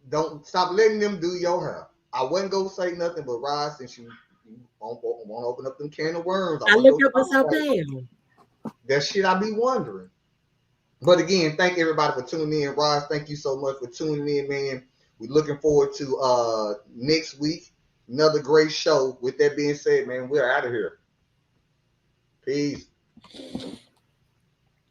don't stop letting them do your hair. I wasn't gonna say nothing, but Rod, since you won't open up them can of worms, I look up and so damn. That shit I be wondering. But again, thank everybody for tuning in. Rod, thank you so much for tuning in, man. We're looking forward to next week. Another great show. With that being said, man, we're out of here. Peace.